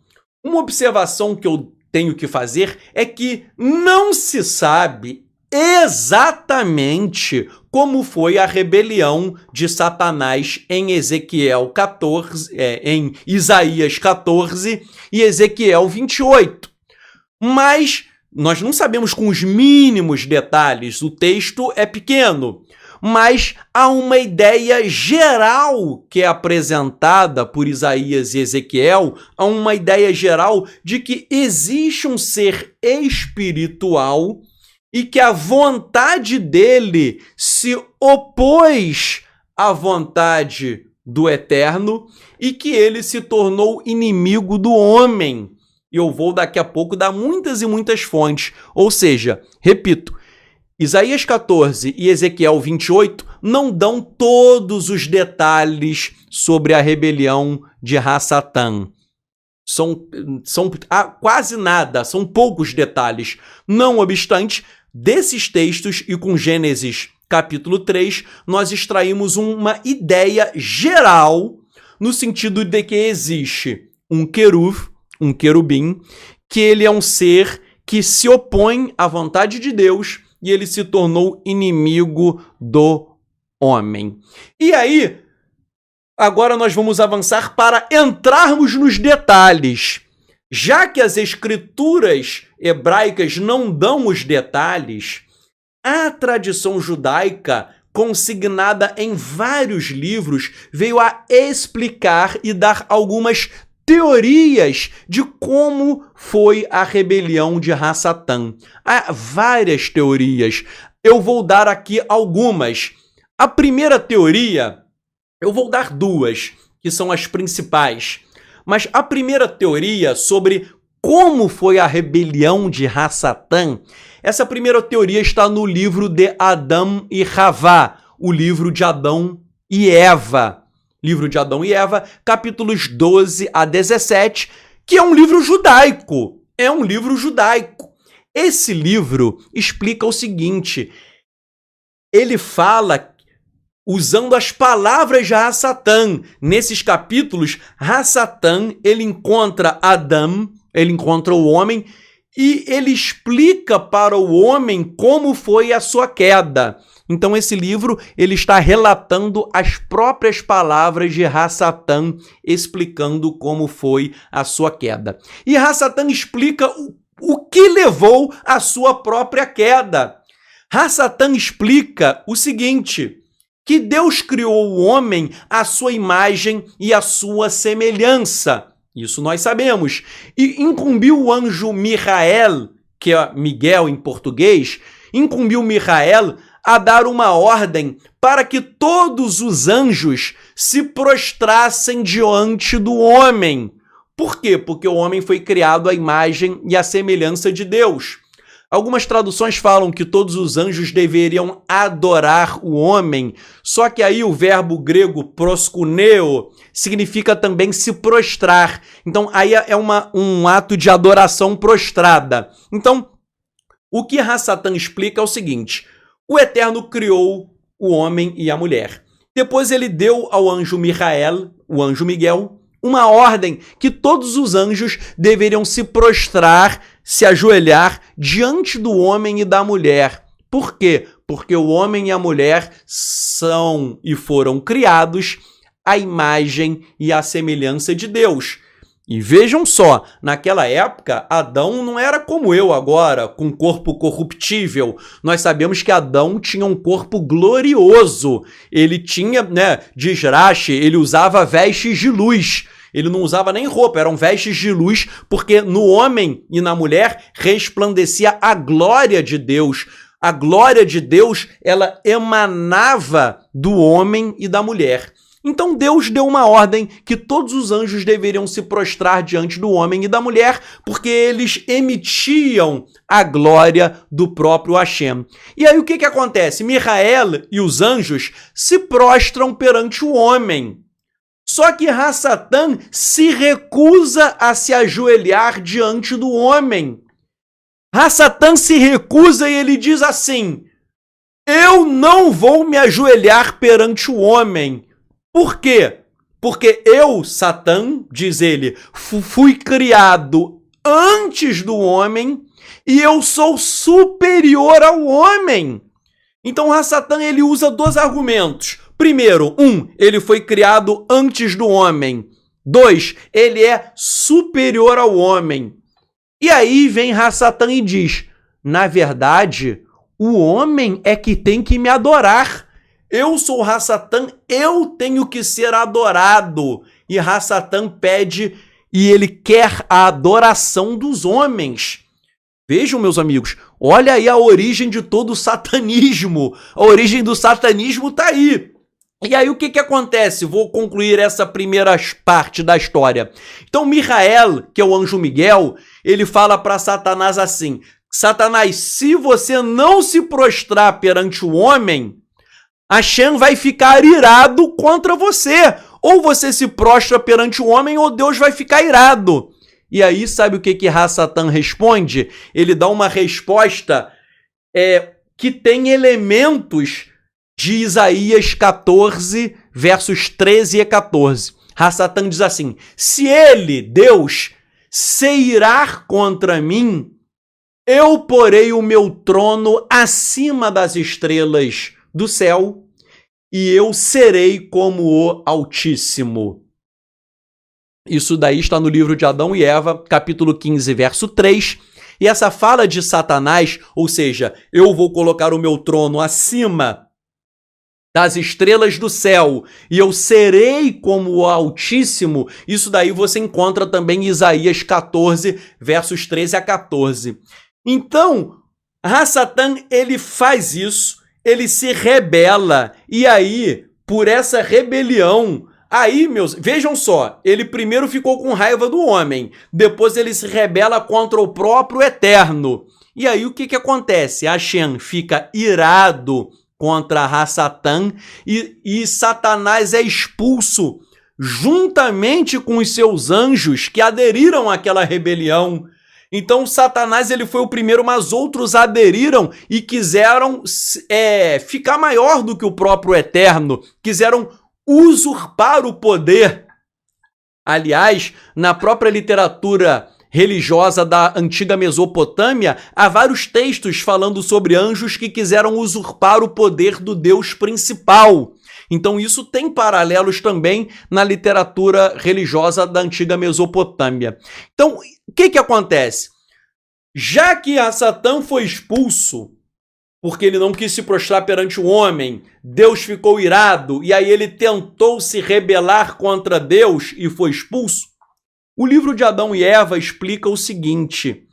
Uma observação que eu tenho que fazer é que não se sabe exatamente como foi a rebelião de Satanás em Ezequiel 14, em Isaías 14 e Ezequiel 28. Mas nós não sabemos com os mínimos detalhes, o texto é pequeno, mas há uma ideia geral que é apresentada por Isaías e Ezequiel, há uma ideia geral de que existe um ser espiritual e que a vontade dele se opôs à vontade do Eterno e que ele se tornou inimigo do homem. E eu vou daqui a pouco dar muitas e muitas fontes. Ou seja, repito, Isaías 14 e Ezequiel 28 não dão todos os detalhes sobre a rebelião de Hassatan. São quase nada, são poucos detalhes. Não obstante, desses textos e com Gênesis capítulo 3, nós extraímos uma ideia geral no sentido de que existe um querubim, que ele é um ser que se opõe à vontade de Deus e ele se tornou inimigo do homem. E aí, agora nós vamos avançar para entrarmos nos detalhes. Já que as escrituras hebraicas não dão os detalhes, a tradição judaica, consignada em vários livros, veio a explicar e dar algumas teorias de como foi a rebelião de Hassatan. Há várias teorias. Eu vou dar aqui algumas. A primeira teoria, eu vou dar duas, que são as principais. Mas a primeira teoria sobre como foi a rebelião de Hassatan, essa primeira teoria está no livro de Adão e Havá, o livro de Adão e Eva. Livro de Adão e Eva, capítulos 12 a 17, que é um livro judaico. É um livro judaico. Esse livro explica o seguinte, ele fala usando as palavras de Hassatan. Nesses capítulos, Hassatan, ele encontra Adão, ele encontra o homem, e ele explica para o homem como foi a sua queda. Então, esse livro, ele está relatando as próprias palavras de Hassatan, explicando como foi a sua queda. E Hassatan explica o que levou à sua própria queda. Hassatan explica o seguinte, que Deus criou o homem à sua imagem e à sua semelhança. Isso nós sabemos. E incumbiu o anjo Micael, que é Miguel em português, incumbiu Micael a dar uma ordem para que todos os anjos se prostrassem diante do homem. Por quê? Porque o homem foi criado à imagem e à semelhança de Deus. Algumas traduções falam que todos os anjos deveriam adorar o homem, só que aí o verbo grego proskuneo significa também se prostrar. Então aí é um ato de adoração prostrada. Então, o que Hassatan explica é o seguinte, o Eterno criou o homem e a mulher. Depois ele deu ao anjo Micael, o anjo Miguel, uma ordem que todos os anjos deveriam se prostrar, se ajoelhar diante do homem e da mulher. Por quê? Porque o homem e a mulher são e foram criados à imagem e à semelhança de Deus. E vejam só, naquela época, Adão não era como eu agora, com corpo corruptível. Nós sabemos que Adão tinha um corpo glorioso. Ele tinha, diz Rashi, ele usava vestes de luz. Ele não usava nem roupa, eram vestes de luz, porque no homem e na mulher resplandecia a glória de Deus. A glória de Deus, ela emanava do homem e da mulher. Então Deus deu uma ordem que todos os anjos deveriam se prostrar diante do homem e da mulher, porque eles emitiam a glória do próprio Hashem. E aí o que acontece? Micael e os anjos se prostram perante o homem. Só que Hassatan se recusa a se ajoelhar diante do homem. Hassatan se recusa e ele diz assim, eu não vou me ajoelhar perante o homem. Por quê? Porque eu, Satã, diz ele, fui criado antes do homem e eu sou superior ao homem. Então, Satã, ele usa dois argumentos. Primeiro, ele foi criado antes do homem. 2, ele é superior ao homem. E aí vem Satã e diz, na verdade, o homem é que tem que me adorar. Eu sou Satã, eu tenho que ser adorado. E Satã pede e ele quer a adoração dos homens. Vejam, meus amigos, olha aí a origem de todo o satanismo. A origem do satanismo está aí. E aí o que acontece? Vou concluir essa primeira parte da história. Então Micael, que é o anjo Miguel, ele fala para Satanás assim, Satanás, se você não se prostrar perante o homem, Hashem vai ficar irado contra você. Ou você se prostra perante o homem, ou Deus vai ficar irado. E aí, sabe o que Satã responde? Ele dá uma resposta que tem elementos de Isaías 14, versos 13 e 14. Satã diz assim, se ele, Deus, se irar contra mim, eu porei o meu trono acima das estrelas do céu e eu serei como o Altíssimo. Isso daí está no livro de Adão e Eva, capítulo 15, verso 3. E essa fala de Satanás, ou seja, eu vou colocar o meu trono acima das estrelas do céu e eu serei como o Altíssimo, isso daí você encontra também em Isaías 14, versos 13 a 14. Então, Satã, ele faz isso, ele se rebela, e aí, por essa rebelião, vejam só, ele primeiro ficou com raiva do homem, depois ele se rebela contra o próprio Eterno. E aí o que acontece? Hashem fica irado contra Satã e Satanás é expulso juntamente com os seus anjos que aderiram àquela rebelião. Então Satanás ele foi o primeiro, mas outros aderiram e quiseram ficar maior do que o próprio Eterno, quiseram usurpar o poder. Aliás, na própria literatura religiosa da antiga Mesopotâmia, há vários textos falando sobre anjos que quiseram usurpar o poder do Deus principal. Então isso tem paralelos também na literatura religiosa da antiga Mesopotâmia. Então, o que acontece? Já que Satã foi expulso, porque ele não quis se prostrar perante o homem, Deus ficou irado, e aí ele tentou se rebelar contra Deus e foi expulso. O livro de Adão e Eva explica o seguinte,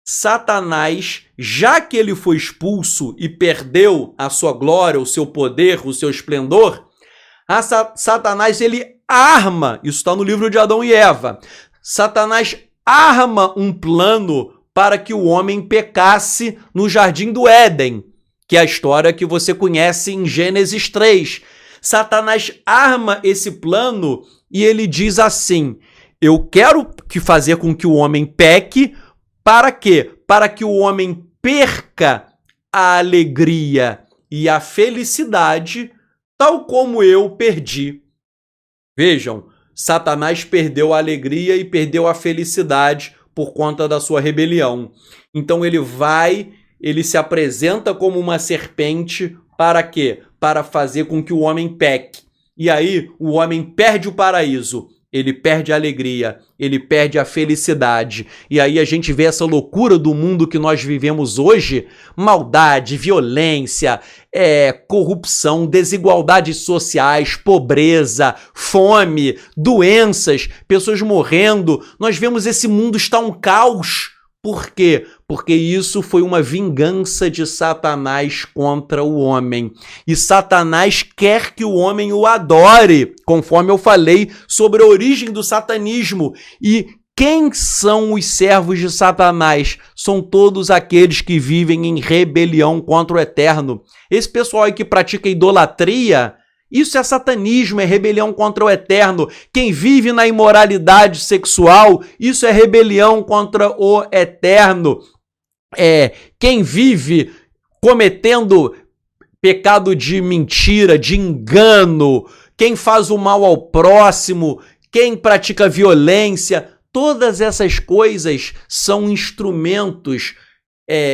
Satanás, já que ele foi expulso e perdeu a sua glória, o seu poder, o seu esplendor, Satanás ele arma, isso está no livro de Adão e Eva, Satanás arma um plano para que o homem pecasse no Jardim do Éden, que é a história que você conhece em Gênesis 3. Satanás arma esse plano e ele diz assim, eu quero fazer com que o homem peque, para quê? Para que o homem perca a alegria e a felicidade, tal como eu perdi. Vejam, Satanás perdeu a alegria e perdeu a felicidade por conta da sua rebelião. Então ele se apresenta como uma serpente para quê? Para fazer com que o homem peque. E aí o homem perde o paraíso, ele perde a alegria, ele perde a felicidade. E aí a gente vê essa loucura do mundo que nós vivemos hoje, maldade, violência, corrupção, desigualdades sociais, pobreza, fome, doenças, pessoas morrendo. Nós vemos esse mundo está um caos. Por quê? Porque isso foi uma vingança de Satanás contra o homem. E Satanás quer que o homem o adore, conforme eu falei sobre a origem do satanismo. E quem são os servos de Satanás? São todos aqueles que vivem em rebelião contra o Eterno. Esse pessoal aí que pratica idolatria, isso é satanismo, é rebelião contra o Eterno. Quem vive na imoralidade sexual, isso é rebelião contra o Eterno. Quem vive cometendo pecado de mentira, de engano, quem faz o mal ao próximo, quem pratica violência, todas essas coisas são instrumentos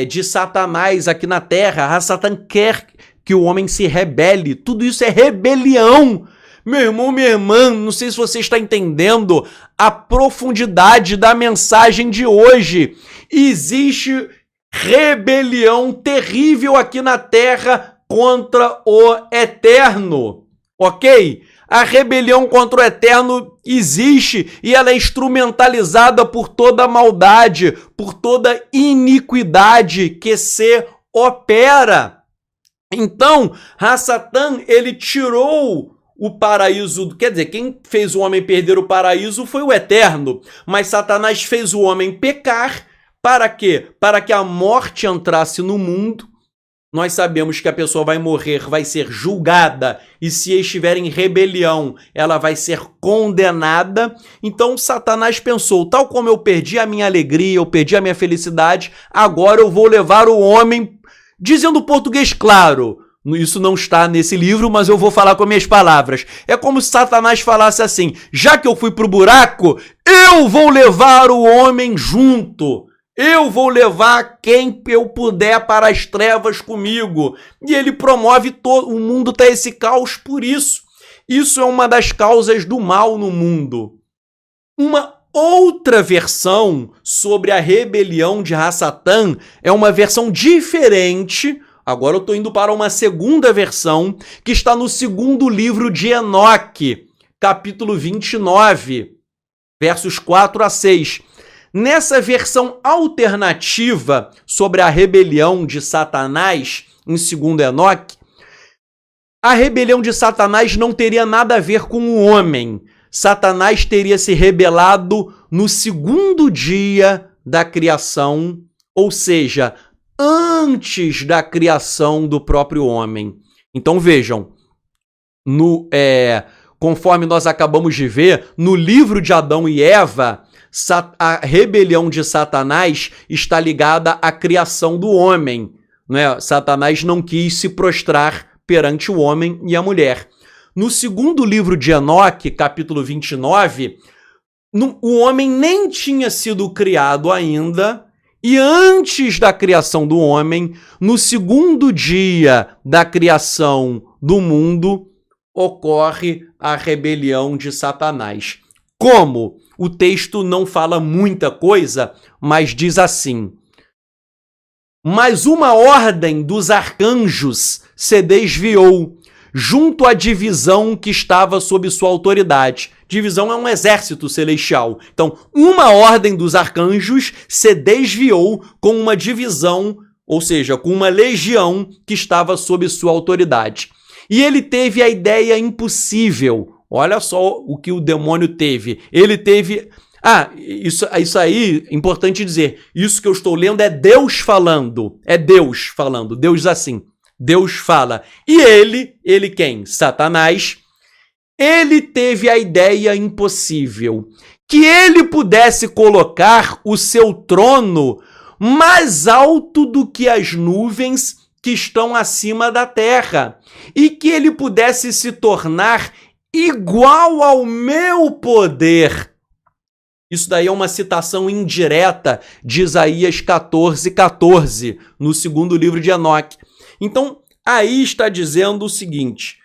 de Satanás aqui na Terra. Satan quer que o homem se rebele. Tudo isso é rebelião. Meu irmão, minha irmã, não sei se você está entendendo a profundidade da mensagem de hoje. Existe rebelião terrível aqui na Terra contra o Eterno, ok? A rebelião contra o Eterno existe e ela é instrumentalizada por toda a maldade, por toda iniquidade que se opera. Então, Satan, ele tirou o paraíso, quer dizer, quem fez o homem perder o paraíso foi o Eterno, mas Satanás fez o homem pecar, para quê? Para que a morte entrasse no mundo. Nós sabemos que a pessoa vai morrer, vai ser julgada, e se estiver em rebelião, ela vai ser condenada. Então Satanás pensou, tal como eu perdi a minha alegria, eu perdi a minha felicidade, agora eu vou levar o homem, dizendo português claro, isso não está nesse livro, mas eu vou falar com minhas palavras. É como se Satanás falasse assim, já que eu fui pro buraco, eu vou levar o homem junto. Eu vou levar quem eu puder para as trevas comigo. E ele promove todo... O mundo está esse caos por isso. Isso é uma das causas do mal no mundo. Uma outra versão sobre a rebelião de Satan é uma versão diferente. Agora eu estou indo para uma segunda versão que está no segundo livro de Enoque, capítulo 29, versos 4 a 6. Nessa versão alternativa sobre a rebelião de Satanás, em 2 Enoque, a rebelião de Satanás não teria nada a ver com o homem. Satanás teria se rebelado no segundo dia da criação, ou seja, antes da criação do próprio homem. Então vejam, conforme nós acabamos de ver, no livro de Adão e Eva, a rebelião de Satanás está ligada à criação do homem, né? Satanás não quis se prostrar perante o homem e a mulher. No segundo livro de Enoque, capítulo 29, o homem nem tinha sido criado ainda, e antes da criação do homem, no segundo dia da criação do mundo, ocorre a rebelião de Satanás. Como? O texto não fala muita coisa, mas diz assim: mas uma ordem dos arcanjos se desviou, junto à divisão que estava sob sua autoridade. Divisão é um exército celestial. Então, uma ordem dos arcanjos se desviou com uma divisão, ou seja, com uma legião que estava sob sua autoridade. E ele teve a ideia impossível. Olha só o que o demônio teve. Ele teve... isso aí, importante dizer. Isso que eu estou lendo é Deus falando. É Deus falando. Deus diz assim. Deus fala. E ele quem? Satanás. Ele teve a ideia impossível. Que ele pudesse colocar o seu trono mais alto do que as nuvens que estão acima da terra. E que ele pudesse se tornar igual ao meu poder. Isso daí é uma citação indireta de Isaías 14:14, no segundo livro de Enoque. Então, aí está dizendo o seguinte: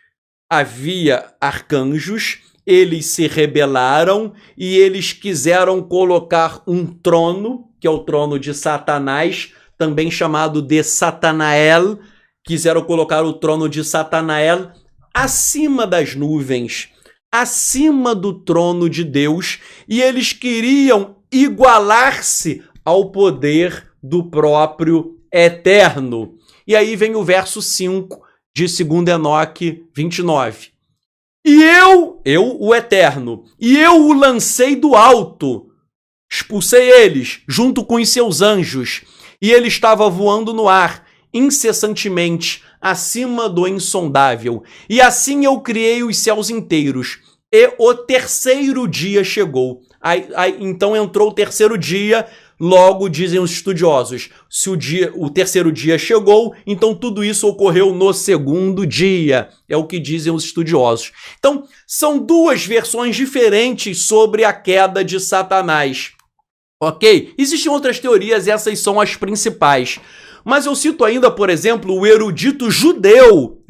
havia arcanjos, eles se rebelaram e eles quiseram colocar um trono, que é o trono de Satanás, também chamado de Satanael, quiseram colocar o trono de Satanael acima das nuvens, acima do trono de Deus, e eles queriam igualar-se ao poder do próprio Eterno. E aí vem o verso 5 de 2 Enoque 29. E eu, o Eterno, e eu o lancei do alto, expulsei eles, junto com os seus anjos, e ele estava voando no ar, incessantemente, acima do insondável. E assim eu criei os céus inteiros. E o terceiro dia chegou. Então entrou o terceiro dia, Logo, dizem os estudiosos, se o terceiro dia chegou, então tudo isso ocorreu no segundo dia. É o que dizem os estudiosos. Então, são duas versões diferentes sobre a queda de Satanás. Ok? Existem outras teorias, essas são as principais. Mas eu cito ainda, por exemplo, o erudito judeu,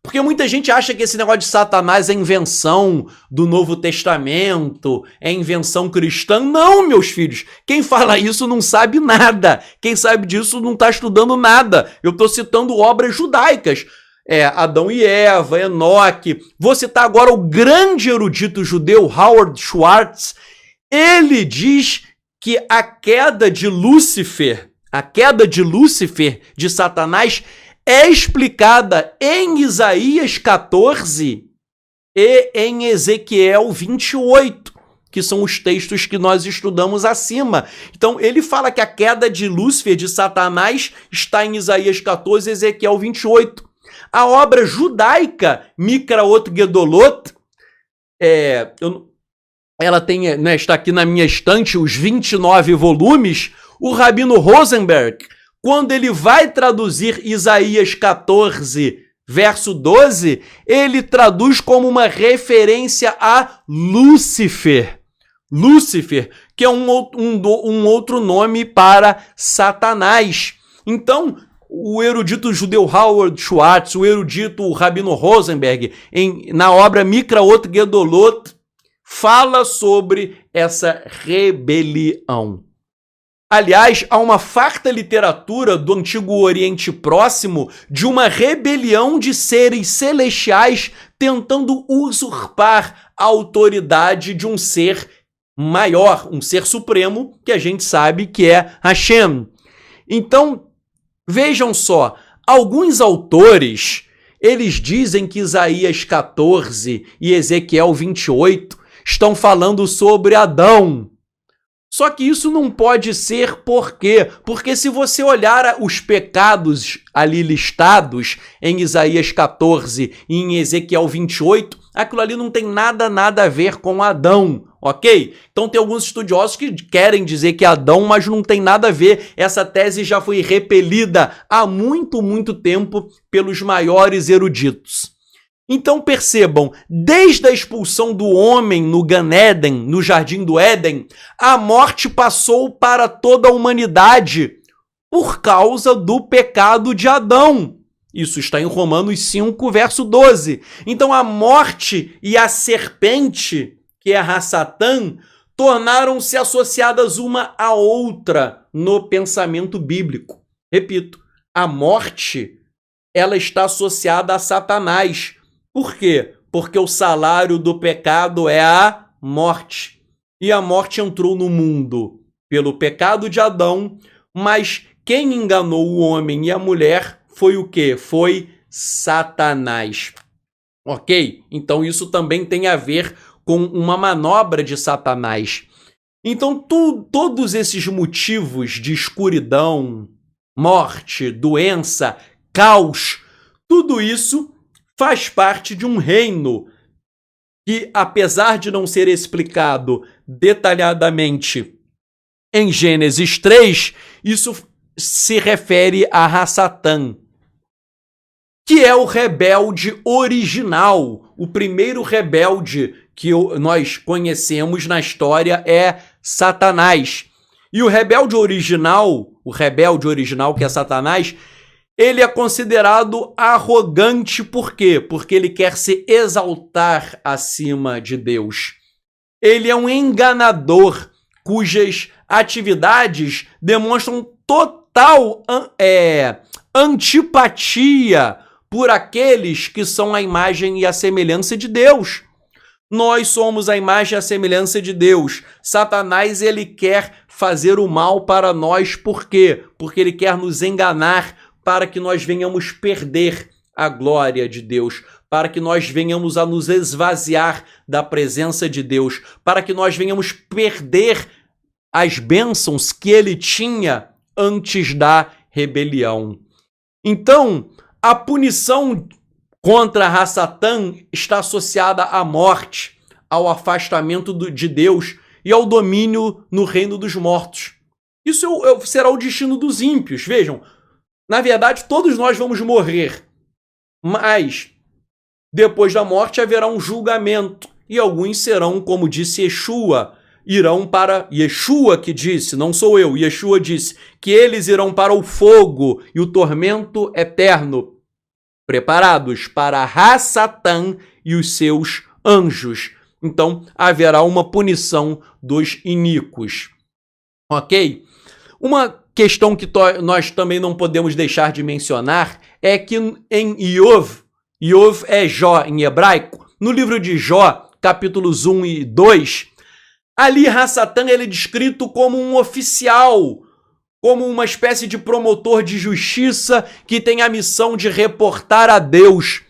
porque muita gente acha que esse negócio de Satanás é invenção do Novo Testamento, é invenção cristã. Não, meus filhos, quem fala isso não sabe nada. Quem sabe disso não está estudando nada. Eu estou citando obras judaicas. Adão e Eva, Enoque. Vou citar agora o grande erudito judeu Howard Schwartz. Ele diz que a queda de Lúcifer, de Satanás, é explicada em Isaías 14 e em Ezequiel 28, que são os textos que nós estudamos acima. Então, ele fala que a queda de Lúcifer, de Satanás, está em Isaías 14 e Ezequiel 28. A obra judaica, Mikraot Gedolot, ela tem, né, está aqui na minha estante, os 29 volumes. O Rabino Rosenberg, quando ele vai traduzir Isaías 14, verso 12, ele traduz como uma referência a Lúcifer. Lúcifer, que é um outro nome para Satanás. Então, o erudito judeu Howard Schwartz, o erudito Rabino Rosenberg, na obra Mikraot Gedolot, fala sobre essa rebelião. Aliás, há uma farta literatura do Antigo Oriente Próximo de uma rebelião de seres celestiais tentando usurpar a autoridade de um ser maior, um ser supremo, que a gente sabe que é Hashem. Então, vejam só, alguns autores, eles dizem que Isaías 14 e Ezequiel 28 estão falando sobre Adão. Só que isso não pode ser, por quê? Porque se você olhar os pecados ali listados em Isaías 14 e em Ezequiel 28, aquilo ali não tem nada a ver com Adão, ok? Então tem alguns estudiosos que querem dizer que é Adão, mas não tem nada a ver. Essa tese já foi repelida há muito tempo pelos maiores eruditos. Então percebam, desde a expulsão do homem no Gan Eden, no Jardim do Éden, a morte passou para toda a humanidade por causa do pecado de Adão. Isso está em Romanos 5, verso 12. Então a morte e a serpente, que é a Satã, tornaram-se associadas uma à outra no pensamento bíblico. Repito, a morte, ela está associada a Satanás. Por quê? Porque o salário do pecado é a morte. E a morte entrou no mundo pelo pecado de Adão, mas quem enganou o homem e a mulher foi o quê? Foi Satanás. Ok? Então isso também tem a ver com uma manobra de Satanás. Então todos esses motivos de escuridão, morte, doença, caos, tudo isso faz parte de um reino que, apesar de não ser explicado detalhadamente em Gênesis 3, isso se refere a Satã, que é o rebelde original. O primeiro rebelde que nós conhecemos na história é Satanás. E o rebelde original que é Satanás, ele é considerado arrogante, por quê? Porque ele quer se exaltar acima de Deus. Ele é um enganador, cujas atividades demonstram total antipatia por aqueles que são a imagem e a semelhança de Deus. Nós somos a imagem e a semelhança de Deus. Satanás, ele quer fazer o mal para nós, por quê? Porque ele quer nos enganar, para que nós venhamos perder a glória de Deus, para que nós venhamos a nos esvaziar da presença de Deus, para que nós venhamos perder as bênçãos que ele tinha antes da rebelião. Então, a punição contra Satã está associada à morte, ao afastamento de Deus e ao domínio no reino dos mortos. Isso será o destino dos ímpios. Vejam, na verdade, todos nós vamos morrer, mas depois da morte haverá um julgamento, e alguns serão, como disse Yeshua, irão para... Yeshua que disse, não sou eu, Yeshua disse, que eles irão para o fogo e o tormento eterno, preparados para Ra-Satã e os seus anjos. Então, haverá uma punição dos iníquos. Ok? Uma questão que nós também não podemos deixar de mencionar é que em Iov é Jó em hebraico, no livro de Jó, capítulos 1 e 2, ali Ra-Satã ele é descrito como um oficial, como uma espécie de promotor de justiça que tem a missão de reportar a Deus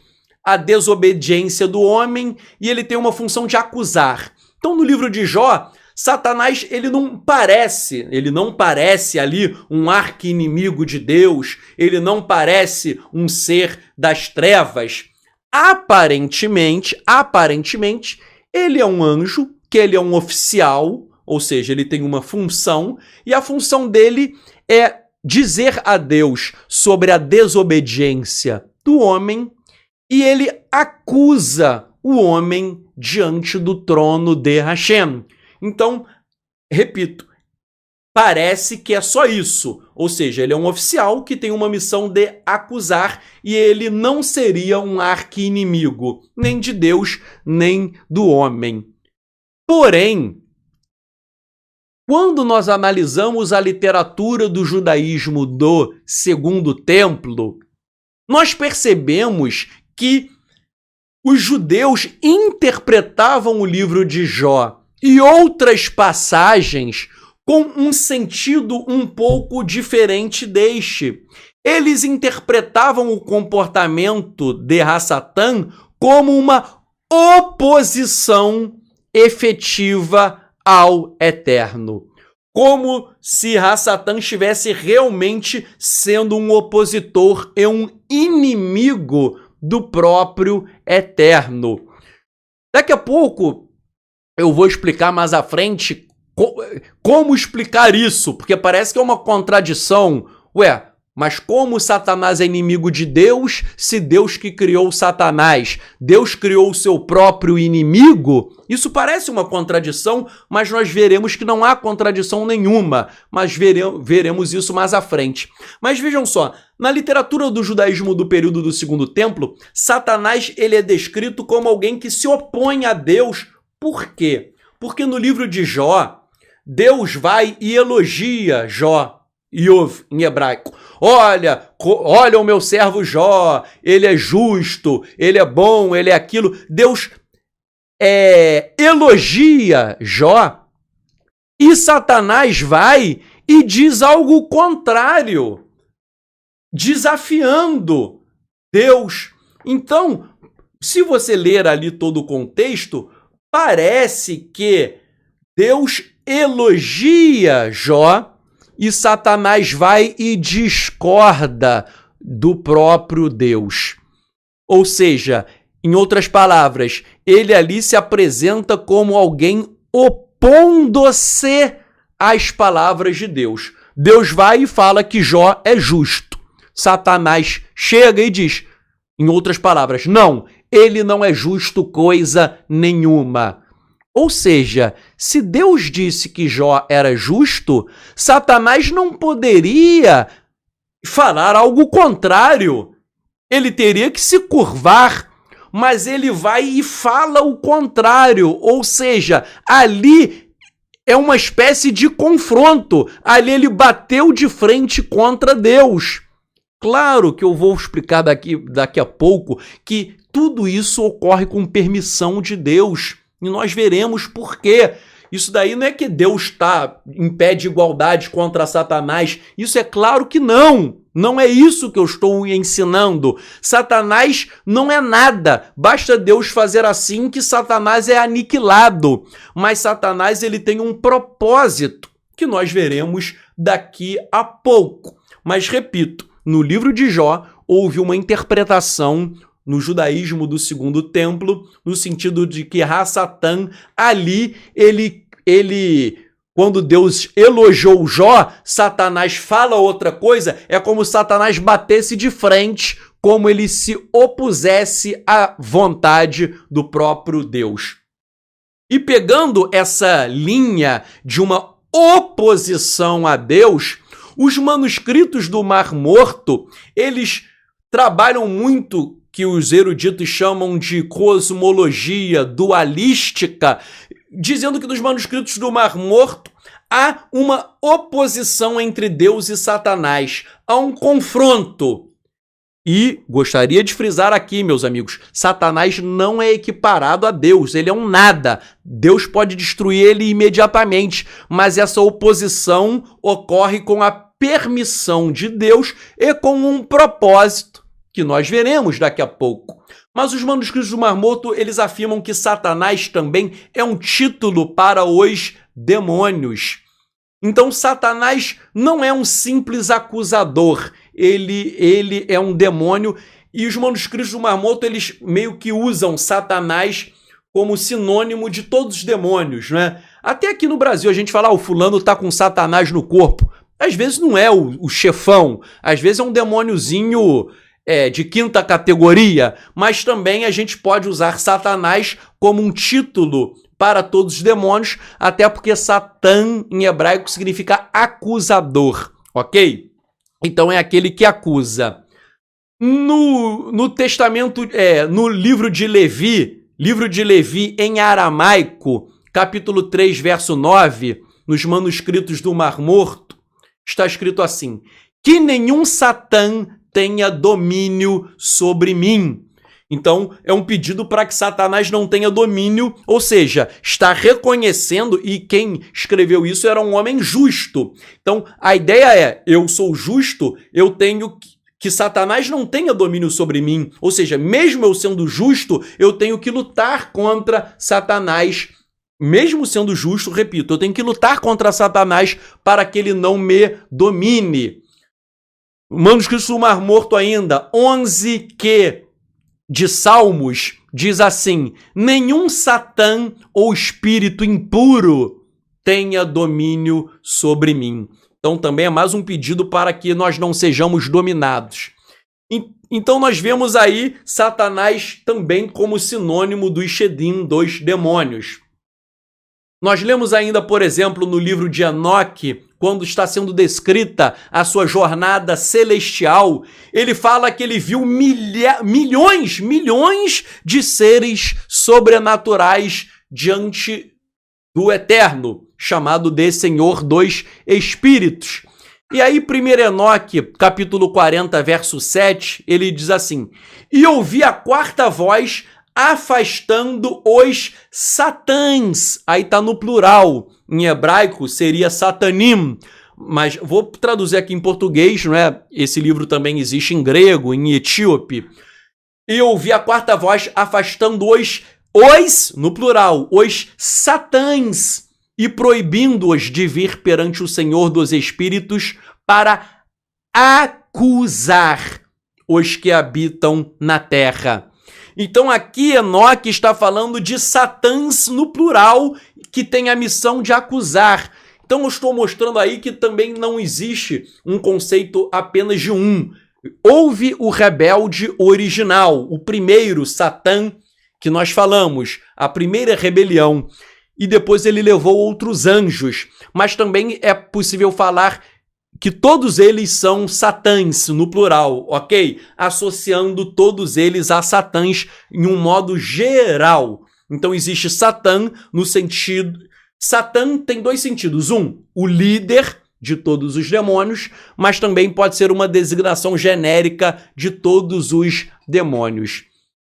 a desobediência do homem, e ele tem uma função de acusar. Então, no livro de Jó, Satanás ele não parece ali um arqui-inimigo de Deus, ele não parece um ser das trevas. Aparentemente, ele é um anjo, que ele é um oficial, ou seja, ele tem uma função, e a função dele é dizer a Deus sobre a desobediência do homem, e ele acusa o homem diante do trono de Hashem. Então, repito, parece que é só isso, ou seja, ele é um oficial que tem uma missão de acusar, e ele não seria um arqui-inimigo, nem de Deus, nem do homem. Porém, quando nós analisamos a literatura do judaísmo do Segundo Templo, nós percebemos que os judeus interpretavam o livro de Jó e outras passagens com um sentido um pouco diferente deste. Eles interpretavam o comportamento de Ra-Satã como uma oposição efetiva ao Eterno. Como se Ra-Satã estivesse realmente sendo um opositor e um inimigo do próprio Eterno. Daqui a pouco eu vou explicar mais à frente como explicar isso, porque parece que é uma contradição. Ué, mas como Satanás é inimigo de Deus, se Deus que criou Satanás, Deus criou o seu próprio inimigo? Isso parece uma contradição, mas nós veremos que não há contradição nenhuma, mas veremos isso mais à frente. Mas vejam só, na literatura do judaísmo do período do Segundo Templo, Satanás ele é descrito como alguém que se opõe a Deus. Por quê? Porque no livro de Jó, Deus vai e elogia Jó, Iov, em hebraico. Olha o meu servo Jó, ele é justo, ele é bom, ele é aquilo. Deus elogia Jó, e Satanás vai e diz algo contrário, desafiando Deus. Então, se você ler ali todo o contexto, parece que Deus elogia Jó e Satanás vai e discorda do próprio Deus. Ou seja, em outras palavras, ele ali se apresenta como alguém opondo-se às palavras de Deus. Deus vai e fala que Jó é justo. Satanás chega e diz, em outras palavras, não, ele não é justo coisa nenhuma. Ou seja, se Deus disse que Jó era justo, Satanás não poderia falar algo contrário. Ele teria que se curvar, mas ele vai e fala o contrário. Ou seja, ali é uma espécie de confronto. Ali ele bateu de frente contra Deus. Claro que eu vou explicar daqui a pouco que tudo isso ocorre com permissão de Deus. E nós veremos por quê. Isso daí não é que Deus está em pé de igualdade contra Satanás. Isso é claro que não. Não é isso que eu estou ensinando. Satanás não é nada. Basta Deus fazer assim que Satanás é aniquilado. Mas Satanás ele tem um propósito que nós veremos daqui a pouco. Mas repito, no livro de Jó houve uma interpretação no judaísmo do Segundo Templo, no sentido de que Ra-Satã ali, ele quando Deus elogiou Jó, Satanás fala outra coisa, é como se Satanás batesse de frente, como ele se opusesse à vontade do próprio Deus. E pegando essa linha de uma oposição a Deus, os manuscritos do Mar Morto, eles trabalham muito que os eruditos chamam de cosmologia dualística, dizendo que nos manuscritos do Mar Morto há uma oposição entre Deus e Satanás, há um confronto. E gostaria de frisar aqui, meus amigos, Satanás não é equiparado a Deus, ele é um nada. Deus pode destruir ele imediatamente, mas essa oposição ocorre com a permissão de Deus e com um propósito que nós veremos daqui a pouco. Mas os manuscritos do Mar Morto, eles afirmam que Satanás também é um título para os demônios. Então, Satanás não é um simples acusador, ele é um demônio, e os manuscritos do Mar Morto, eles meio que usam Satanás como sinônimo de todos os demônios, né? Até aqui no Brasil a gente fala, o fulano tá com Satanás no corpo. Às vezes não é o chefão, às vezes é um demôniozinho de quinta categoria, mas também a gente pode usar Satanás como um título para todos os demônios, até porque Satã em hebraico significa acusador, ok? Então é aquele que acusa. No Testamento, no livro de Levi em aramaico, capítulo 3, verso 9, nos manuscritos do Mar Morto, está escrito assim: que nenhum Satã tenha domínio sobre mim. Então, é um pedido para que Satanás não tenha domínio, ou seja, está reconhecendo, e quem escreveu isso era um homem justo. Então, a ideia é, eu sou justo, eu tenho que Satanás não tenha domínio sobre mim. Ou seja, mesmo eu sendo justo, eu tenho que lutar contra Satanás. Mesmo sendo justo, repito, eu tenho que lutar contra Satanás para que ele não me domine. Manuscrito do Mar Morto ainda, 11q de Salmos, diz assim: nenhum Satã ou espírito impuro tenha domínio sobre mim. Então também é mais um pedido para que nós não sejamos dominados. Então nós vemos aí Satanás também como sinônimo do Shedim, dos demônios. Nós lemos ainda, por exemplo, no livro de Enoque, quando está sendo descrita a sua jornada celestial, ele fala que ele viu milhões de seres sobrenaturais diante do Eterno, chamado de Senhor dos Espíritos. E aí, 1 Enoque, capítulo 40, verso 7, ele diz assim: e ouvi a quarta voz afastando os satãs. Aí tá no plural. Em hebraico seria satanim. Mas vou traduzir aqui em português, não é? Esse livro também existe em grego, em etíope. E ouvi a quarta voz afastando os no plural, os satãs, e proibindo-os de vir perante o Senhor dos Espíritos para acusar os que habitam na terra. Então aqui Enoque está falando de satãs no plural, que tem a missão de acusar. Então eu estou mostrando aí que também não existe um conceito apenas de um. Houve o rebelde original, o primeiro Satã que nós falamos, a primeira rebelião, e depois ele levou outros anjos. Mas também é possível falar que todos eles são satãs, no plural, ok? Associando todos eles a satãs em um modo geral. Então existe Satã no sentido... Satã tem dois sentidos. Um, o líder de todos os demônios, mas também pode ser uma designação genérica de todos os demônios.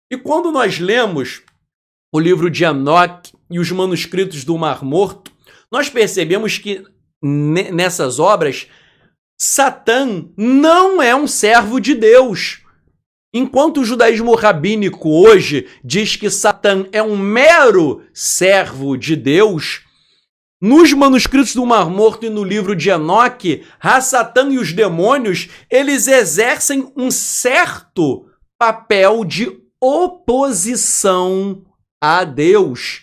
E quando nós lemos o livro de Enoque e os manuscritos do Mar Morto, nós percebemos que nessas obras Satã não é um servo de Deus. Enquanto o judaísmo rabínico hoje diz que Satã é um mero servo de Deus, nos manuscritos do Mar Morto e no livro de Enoque, Satã e os demônios, eles exercem um certo papel de oposição a Deus.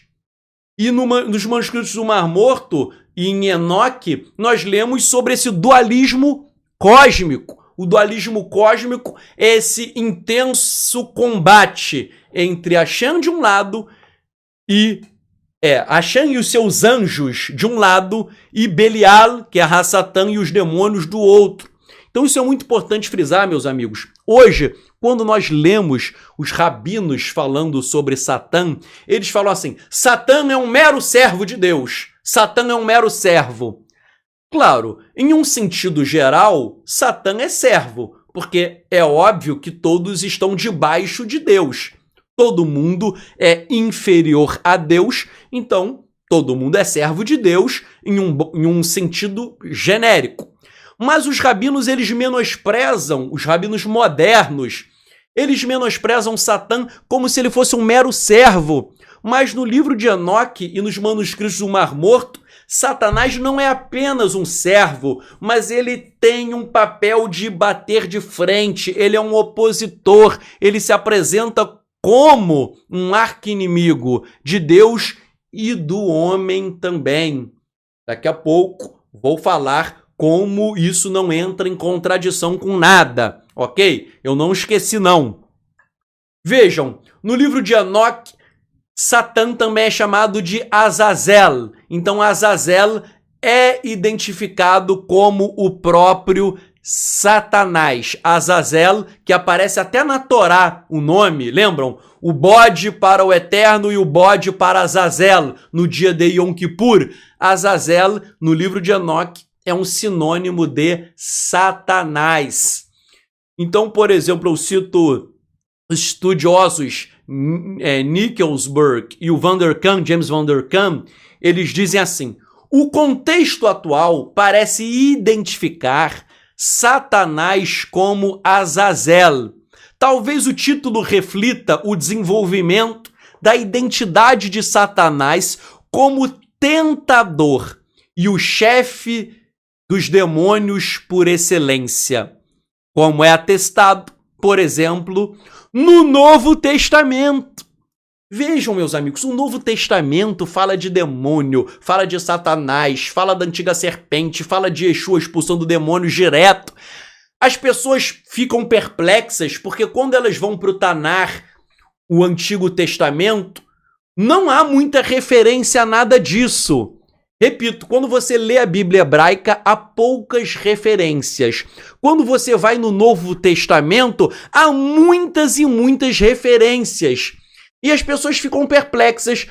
E nos manuscritos do Mar Morto, e em Enoque, nós lemos sobre esse dualismo cósmico. O dualismo cósmico é esse intenso combate entre Hashem de um lado e Hashem e os seus anjos de um lado e Belial, que é a Satã e os demônios do outro. Então isso é muito importante frisar, meus amigos. Hoje, quando nós lemos os rabinos falando sobre Satã, eles falam assim: Satã é um mero servo de Deus. Satã é um mero servo. Claro, em um sentido geral, Satã é servo, porque é óbvio que todos estão debaixo de Deus. Todo mundo é inferior a Deus, então todo mundo é servo de Deus em um sentido genérico. Mas os rabinos, eles menosprezam, os rabinos modernos, eles menosprezam Satã como se ele fosse um mero servo. Mas no livro de Enoque e nos manuscritos do Mar Morto, Satanás não é apenas um servo, mas ele tem um papel de bater de frente, ele é um opositor, ele se apresenta como um arqui-inimigo de Deus e do homem também. Daqui a pouco vou falar como isso não entra em contradição com nada, ok? Eu não esqueci, não. Vejam, no livro de Enoque, Satã também é chamado de Azazel. Então, Azazel é identificado como o próprio Satanás. Azazel, que aparece até na Torá, o nome, lembram? O bode para o Eterno e o bode para Azazel, no dia de Yom Kippur. Azazel, no livro de Enoque, é um sinônimo de Satanás. Então, por exemplo, eu cito estudiosos Nickelsburg e o James Van der Kam, eles dizem assim: o contexto atual parece identificar Satanás como Azazel. Talvez o título reflita o desenvolvimento da identidade de Satanás como tentador e o chefe dos demônios por excelência, como é atestado, por exemplo, no Novo Testamento. Vejam, meus amigos, o Novo Testamento fala de demônio, fala de Satanás, fala da antiga serpente, fala de Yeshua expulsando demônios direto. As pessoas ficam perplexas porque quando elas vão para o Tanar, o Antigo Testamento, não há muita referência a nada disso. Repito, quando você lê a Bíblia hebraica, há poucas referências. Quando você vai no Novo Testamento, há muitas e muitas referências. E as pessoas ficam perplexas.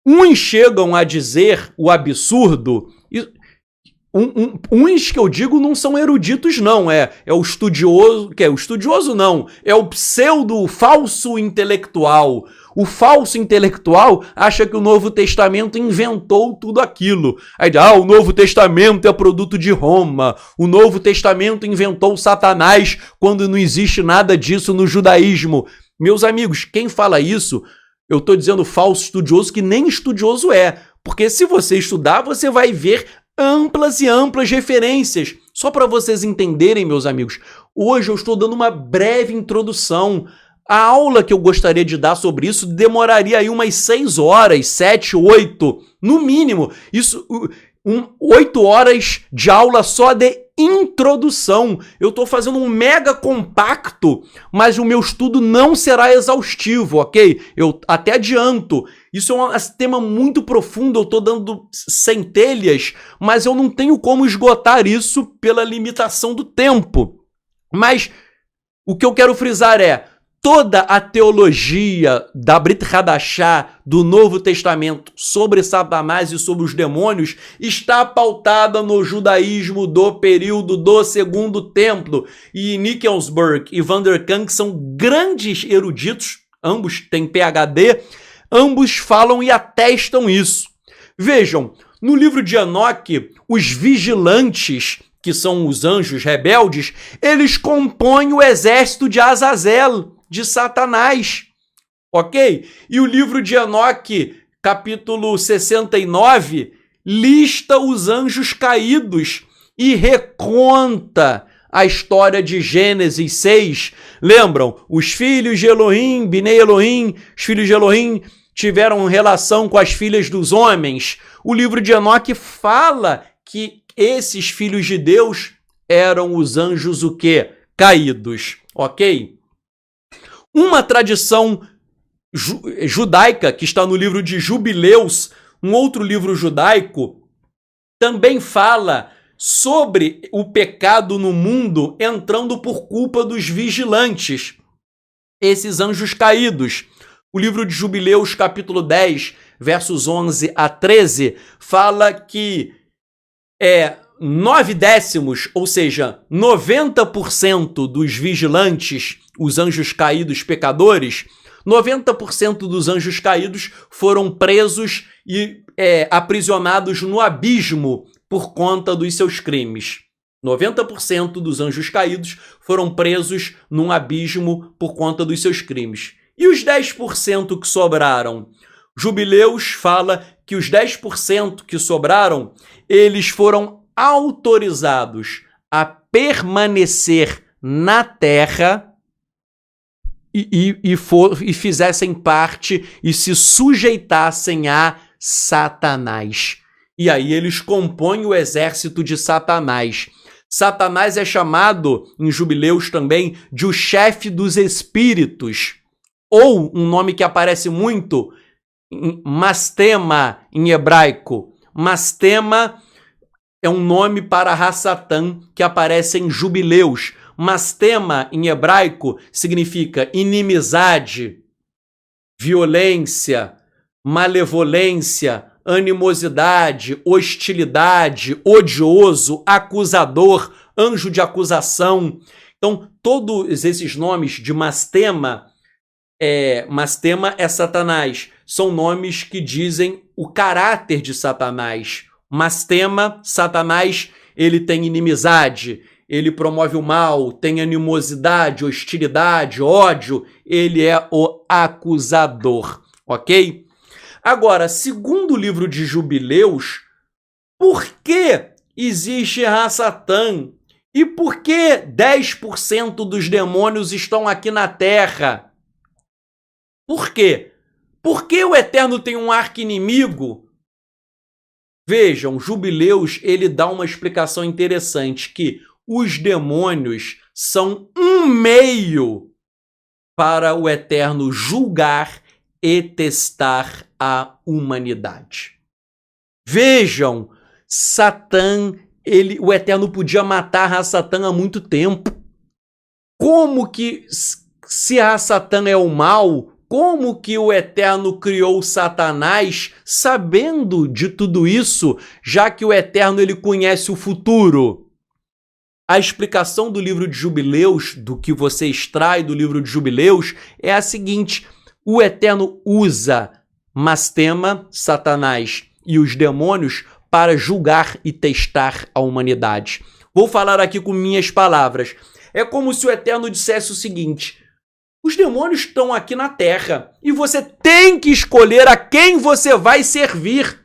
Uns chegam a dizer o absurdo. Uns que eu digo não são eruditos, não. É o estudioso. O estudioso não. É o pseudo falso intelectual. O falso intelectual acha que o Novo Testamento inventou tudo aquilo. Aí diz, o Novo Testamento é produto de Roma. O Novo Testamento inventou Satanás quando não existe nada disso no judaísmo. Meus amigos, quem fala isso, eu estou dizendo falso estudioso que nem estudioso é. Porque se você estudar, você vai ver amplas e amplas referências. Só para vocês entenderem, meus amigos, hoje eu estou dando uma breve introdução. A aula que eu gostaria de dar sobre isso demoraria aí umas 6 horas, 7, 8, no mínimo. Isso, 8 horas de aula só de introdução. Eu estou fazendo um mega compacto, mas o meu estudo não será exaustivo, ok? Eu até adianto. Isso é um tema muito profundo, eu estou dando centelhas, mas eu não tenho como esgotar isso pela limitação do tempo. Mas o que eu quero frisar é: toda a teologia da Brit Hadashah, do Novo Testamento, sobre Satanás e sobre os demônios, está pautada no judaísmo do período do Segundo Templo. E Nickelsburg e Van der Kam, que são grandes eruditos, ambos têm PhD, ambos falam e atestam isso. Vejam, no livro de Enoque, os vigilantes, que são os anjos rebeldes, eles compõem o exército de Azazel, de Satanás, ok? E o livro de Enoque, capítulo 69, lista os anjos caídos e reconta a história de Gênesis 6. Lembram? Os filhos de Elohim, Binei Elohim, os filhos de Elohim, tiveram relação com as filhas dos homens. O livro de Enoque fala que esses filhos de Deus eram os anjos o quê? Caídos, ok? Uma tradição judaica, que está no livro de Jubileus, um outro livro judaico, também fala sobre o pecado no mundo entrando por culpa dos vigilantes, esses anjos caídos. O livro de Jubileus, capítulo 10, versos 11 a 13, fala que 9/10, ou seja, 90% dos vigilantes, os anjos caídos pecadores, 90% dos anjos caídos foram presos e aprisionados no abismo por conta dos seus crimes. 90% dos anjos caídos foram presos num abismo por conta dos seus crimes. E os 10% que sobraram? Jubileus fala que os 10% que sobraram, eles foram autorizados a permanecer na terra e fizessem parte e se sujeitassem a Satanás. E aí eles compõem o exército de Satanás. Satanás é chamado, em Jubileus também, de o chefe dos espíritos. Ou um nome que aparece muito, Mastema, em hebraico. Mastema é um nome para Hassatan que aparece em Jubileus. Mastema, em hebraico, significa inimizade, violência, malevolência, animosidade, hostilidade, odioso, acusador, anjo de acusação. Então, todos esses nomes de Mastema é Satanás. São nomes que dizem o caráter de Satanás. Mastema, Satanás, ele tem inimizade, ele promove o mal, tem animosidade, hostilidade, ódio, ele é o acusador, ok? Agora, segundo o livro de Jubileus, por que existe Hassatan? E por que 10% dos demônios estão aqui na Terra? Por quê? Por que o Eterno tem um arqui-inimigo? Vejam, Jubileus, ele dá uma explicação interessante, que os demônios são um meio para o Eterno julgar e testar a humanidade. Vejam, Satã, o Eterno podia matar Satã há muito tempo. Como que, se Satã é o mal, como que o Eterno criou Satanás sabendo de tudo isso, já que o Eterno ele conhece o futuro? A explicação do livro de Jubileus, do que você extrai do livro de Jubileus, é a seguinte: o Eterno usa Mastema, Satanás e os demônios para julgar e testar a humanidade. Vou falar aqui com minhas palavras. É como se o Eterno dissesse o seguinte: os demônios estão aqui na Terra e você tem que escolher a quem você vai servir.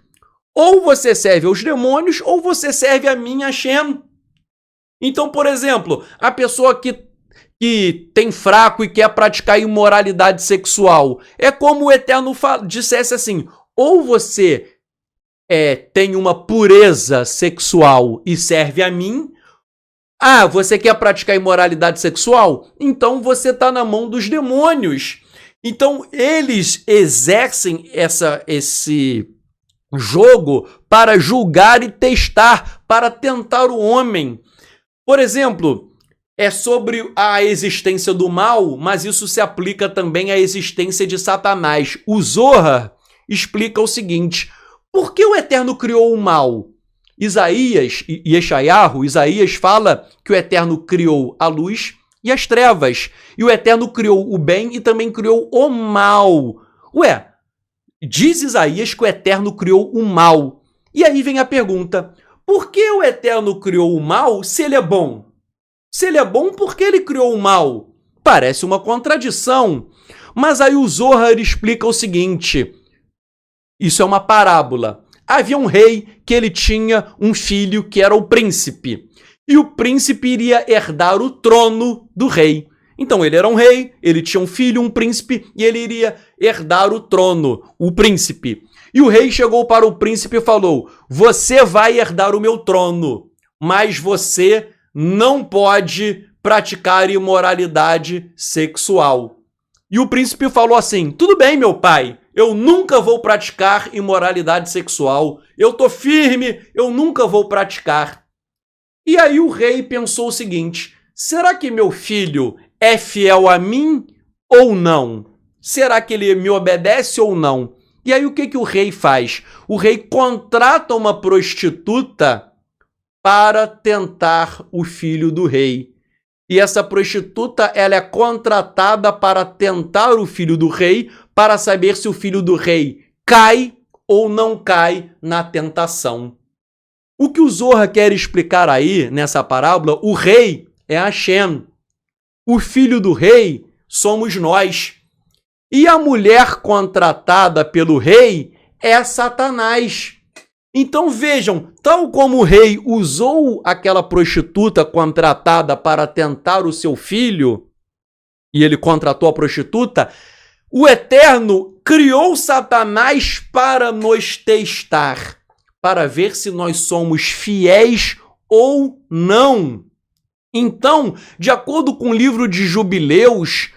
Ou você serve aos demônios ou você serve a mim, Hashem. Então, por exemplo, a pessoa que tem fraco e quer praticar imoralidade sexual, é como o Eterno dissesse assim: ou você tem uma pureza sexual e serve a mim. Ah, você quer praticar imoralidade sexual? Então você está na mão dos demônios. Então eles exercem esse jogo para julgar e testar, para tentar o homem. Por exemplo, é sobre a existência do mal, mas isso se aplica também à existência de Satanás. O Zohar explica o seguinte: por que o Eterno criou o mal? Isaías fala que o Eterno criou a luz e as trevas. E o Eterno criou o bem e também criou o mal. Ué, diz Isaías que o Eterno criou o mal. E aí vem a pergunta: por que o Eterno criou o mal se ele é bom? Se ele é bom, por que ele criou o mal? Parece uma contradição. Mas aí o Zohar explica o seguinte: isso é uma parábola. Havia um rei que ele tinha um filho que era o príncipe. E o príncipe iria herdar o trono do rei. Então ele era um rei, ele tinha um filho, um príncipe, e ele iria herdar o trono, o príncipe. E o rei chegou para o príncipe e falou: você vai herdar o meu trono, mas você não pode praticar imoralidade sexual. E o príncipe falou assim: tudo bem, meu pai, eu nunca vou praticar imoralidade sexual, eu tô firme, eu nunca vou praticar. E aí o rei pensou o seguinte: será que meu filho é fiel a mim ou não? Será que ele me obedece ou não? E aí o que o rei faz? O rei contrata uma prostituta para tentar o filho do rei. E essa prostituta, ela é contratada para tentar o filho do rei, para saber se o filho do rei cai ou não cai na tentação. O que o Zohar quer explicar aí, nessa parábola, o rei é Hashem. O filho do rei somos nós. E a mulher contratada pelo rei é Satanás. Então vejam, tal como o rei usou aquela prostituta contratada para tentar o seu filho, e ele contratou a prostituta, o Eterno criou Satanás para nos testar, para ver se nós somos fiéis ou não. Então, de acordo com o livro de Jubileus,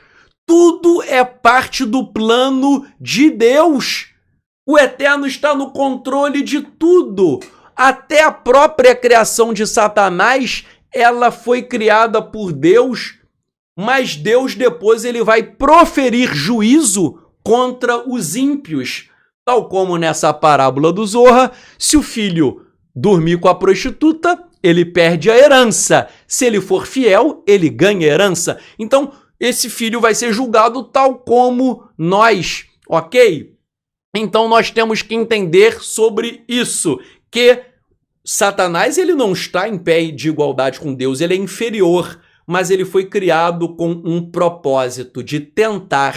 tudo é parte do plano de Deus. O Eterno está no controle de tudo. Até a própria criação de Satanás, ela foi criada por Deus, mas Deus depois ele vai proferir juízo contra os ímpios. Tal como nessa parábola do Zohar, se o filho dormir com a prostituta, ele perde a herança. Se ele for fiel, ele ganha a herança. Então, esse filho vai ser julgado tal como nós, ok? Então, nós temos que entender sobre isso, que Satanás ele não está em pé de igualdade com Deus, ele é inferior, mas ele foi criado com um propósito de tentar.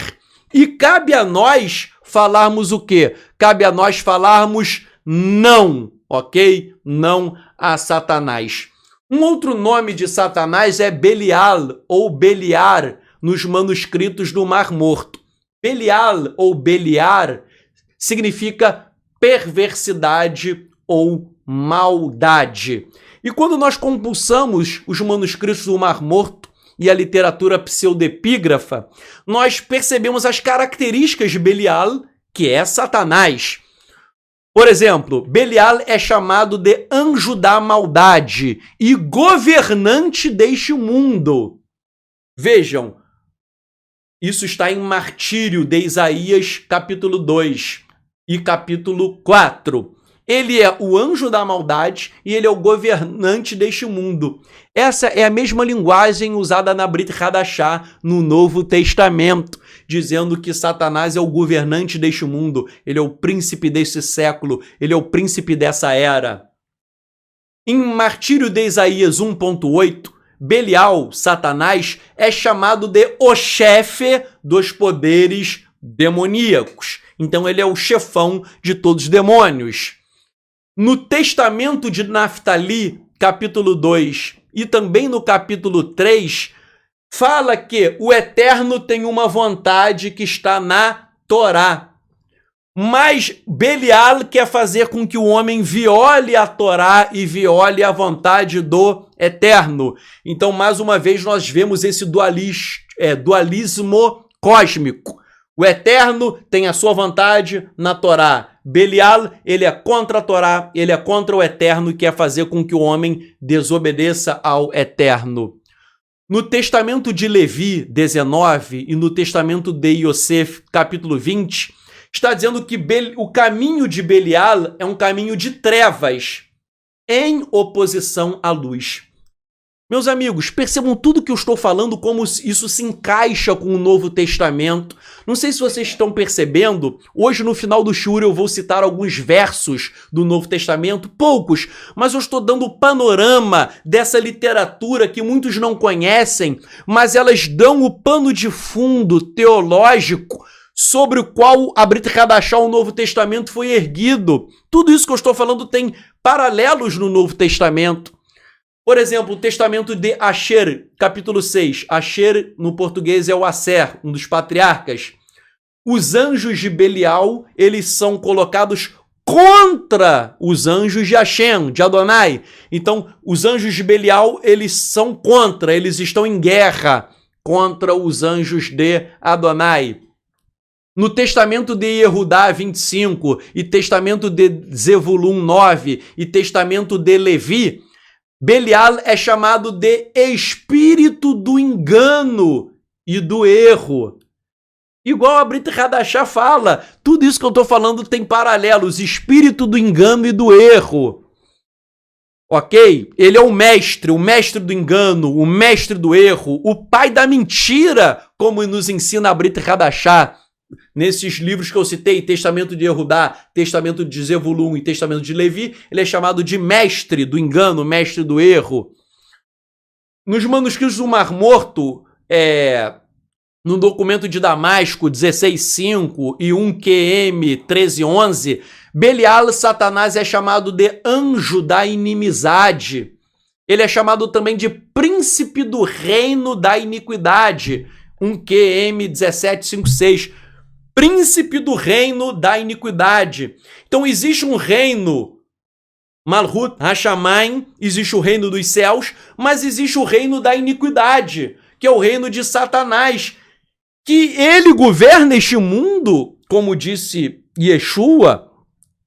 E cabe a nós falarmos o quê? Cabe a nós falarmos não, ok? Não a Satanás. Um outro nome de Satanás é Belial ou Beliar nos manuscritos do Mar Morto. Belial ou Beliar significa perversidade ou maldade. E quando nós compulsamos os manuscritos do Mar Morto e a literatura pseudepígrafa, nós percebemos as características de Belial, que é Satanás. Por exemplo, Belial é chamado de anjo da maldade e governante deste mundo. Vejam, isso está em Martírio de Isaías, capítulo 2 e capítulo 4. Ele é o anjo da maldade e ele é o governante deste mundo. Essa é a mesma linguagem usada na Brit Hadashah, no Novo Testamento, dizendo que Satanás é o governante deste mundo, ele é o príncipe deste século, ele é o príncipe dessa era. Em Martírio de Isaías 1.8, Belial, Satanás, é chamado de o chefe dos poderes demoníacos. Então ele é o chefão de todos os demônios. No Testamento de Naftali, capítulo 2, e também no capítulo 3, fala que o Eterno tem uma vontade que está na Torá. Mas Belial quer fazer com que o homem viole a Torá e viole a vontade do Eterno. Então, mais uma vez, nós vemos esse dualismo cósmico. O Eterno tem a sua vontade na Torá. Belial, ele é contra a Torá, ele é contra o Eterno e quer fazer com que o homem desobedeça ao Eterno. No Testamento de Levi 19 e no Testamento de Yosef, capítulo 20, está dizendo que o caminho de Belial é um caminho de trevas em oposição à luz. Meus amigos, percebam tudo que eu estou falando, como isso se encaixa com o Novo Testamento. Não sei se vocês estão percebendo, hoje no final do shiur eu vou citar alguns versos do Novo Testamento, poucos, mas eu estou dando o panorama dessa literatura que muitos não conhecem, mas elas dão o pano de fundo teológico sobre o qual a Brit Hadashah, o Novo Testamento, foi erguido. Tudo isso que eu estou falando tem paralelos no Novo Testamento. Por exemplo, o testamento de Asher, capítulo 6. Asher, no português, é o Aser, um dos patriarcas. Os anjos de Belial, eles são colocados contra os anjos de Hashem, de Adonai. Então, os anjos de Belial, eles são contra, eles estão em guerra contra os anjos de Adonai. No testamento de Yehudá 25, e testamento de Zevulun 9, e testamento de Levi, Belial é chamado de espírito do engano e do erro. Igual a Brit Hadashah fala, tudo isso que eu estou falando tem paralelos, espírito do engano e do erro. Ok? Ele é o mestre do engano, o mestre do erro, o pai da mentira, como nos ensina a Brit Hadashah. Nesses livros que eu citei, Testamento de Yehudá, Testamento de Zevulun e Testamento de Levi, ele é chamado de mestre do engano, mestre do erro. Nos manuscritos do Mar Morto, no documento de Damasco 16.5 e 1 QM 13.11, Belial, Satanás, é chamado de anjo da inimizade. Ele é chamado também de príncipe do reino da iniquidade. 1 QM 17.5.6. Príncipe do reino da iniquidade. Então existe um reino, Malhut Hashamayim, existe o reino dos céus, mas existe o reino da iniquidade, que é o reino de Satanás, que ele governa este mundo, como disse Yeshua,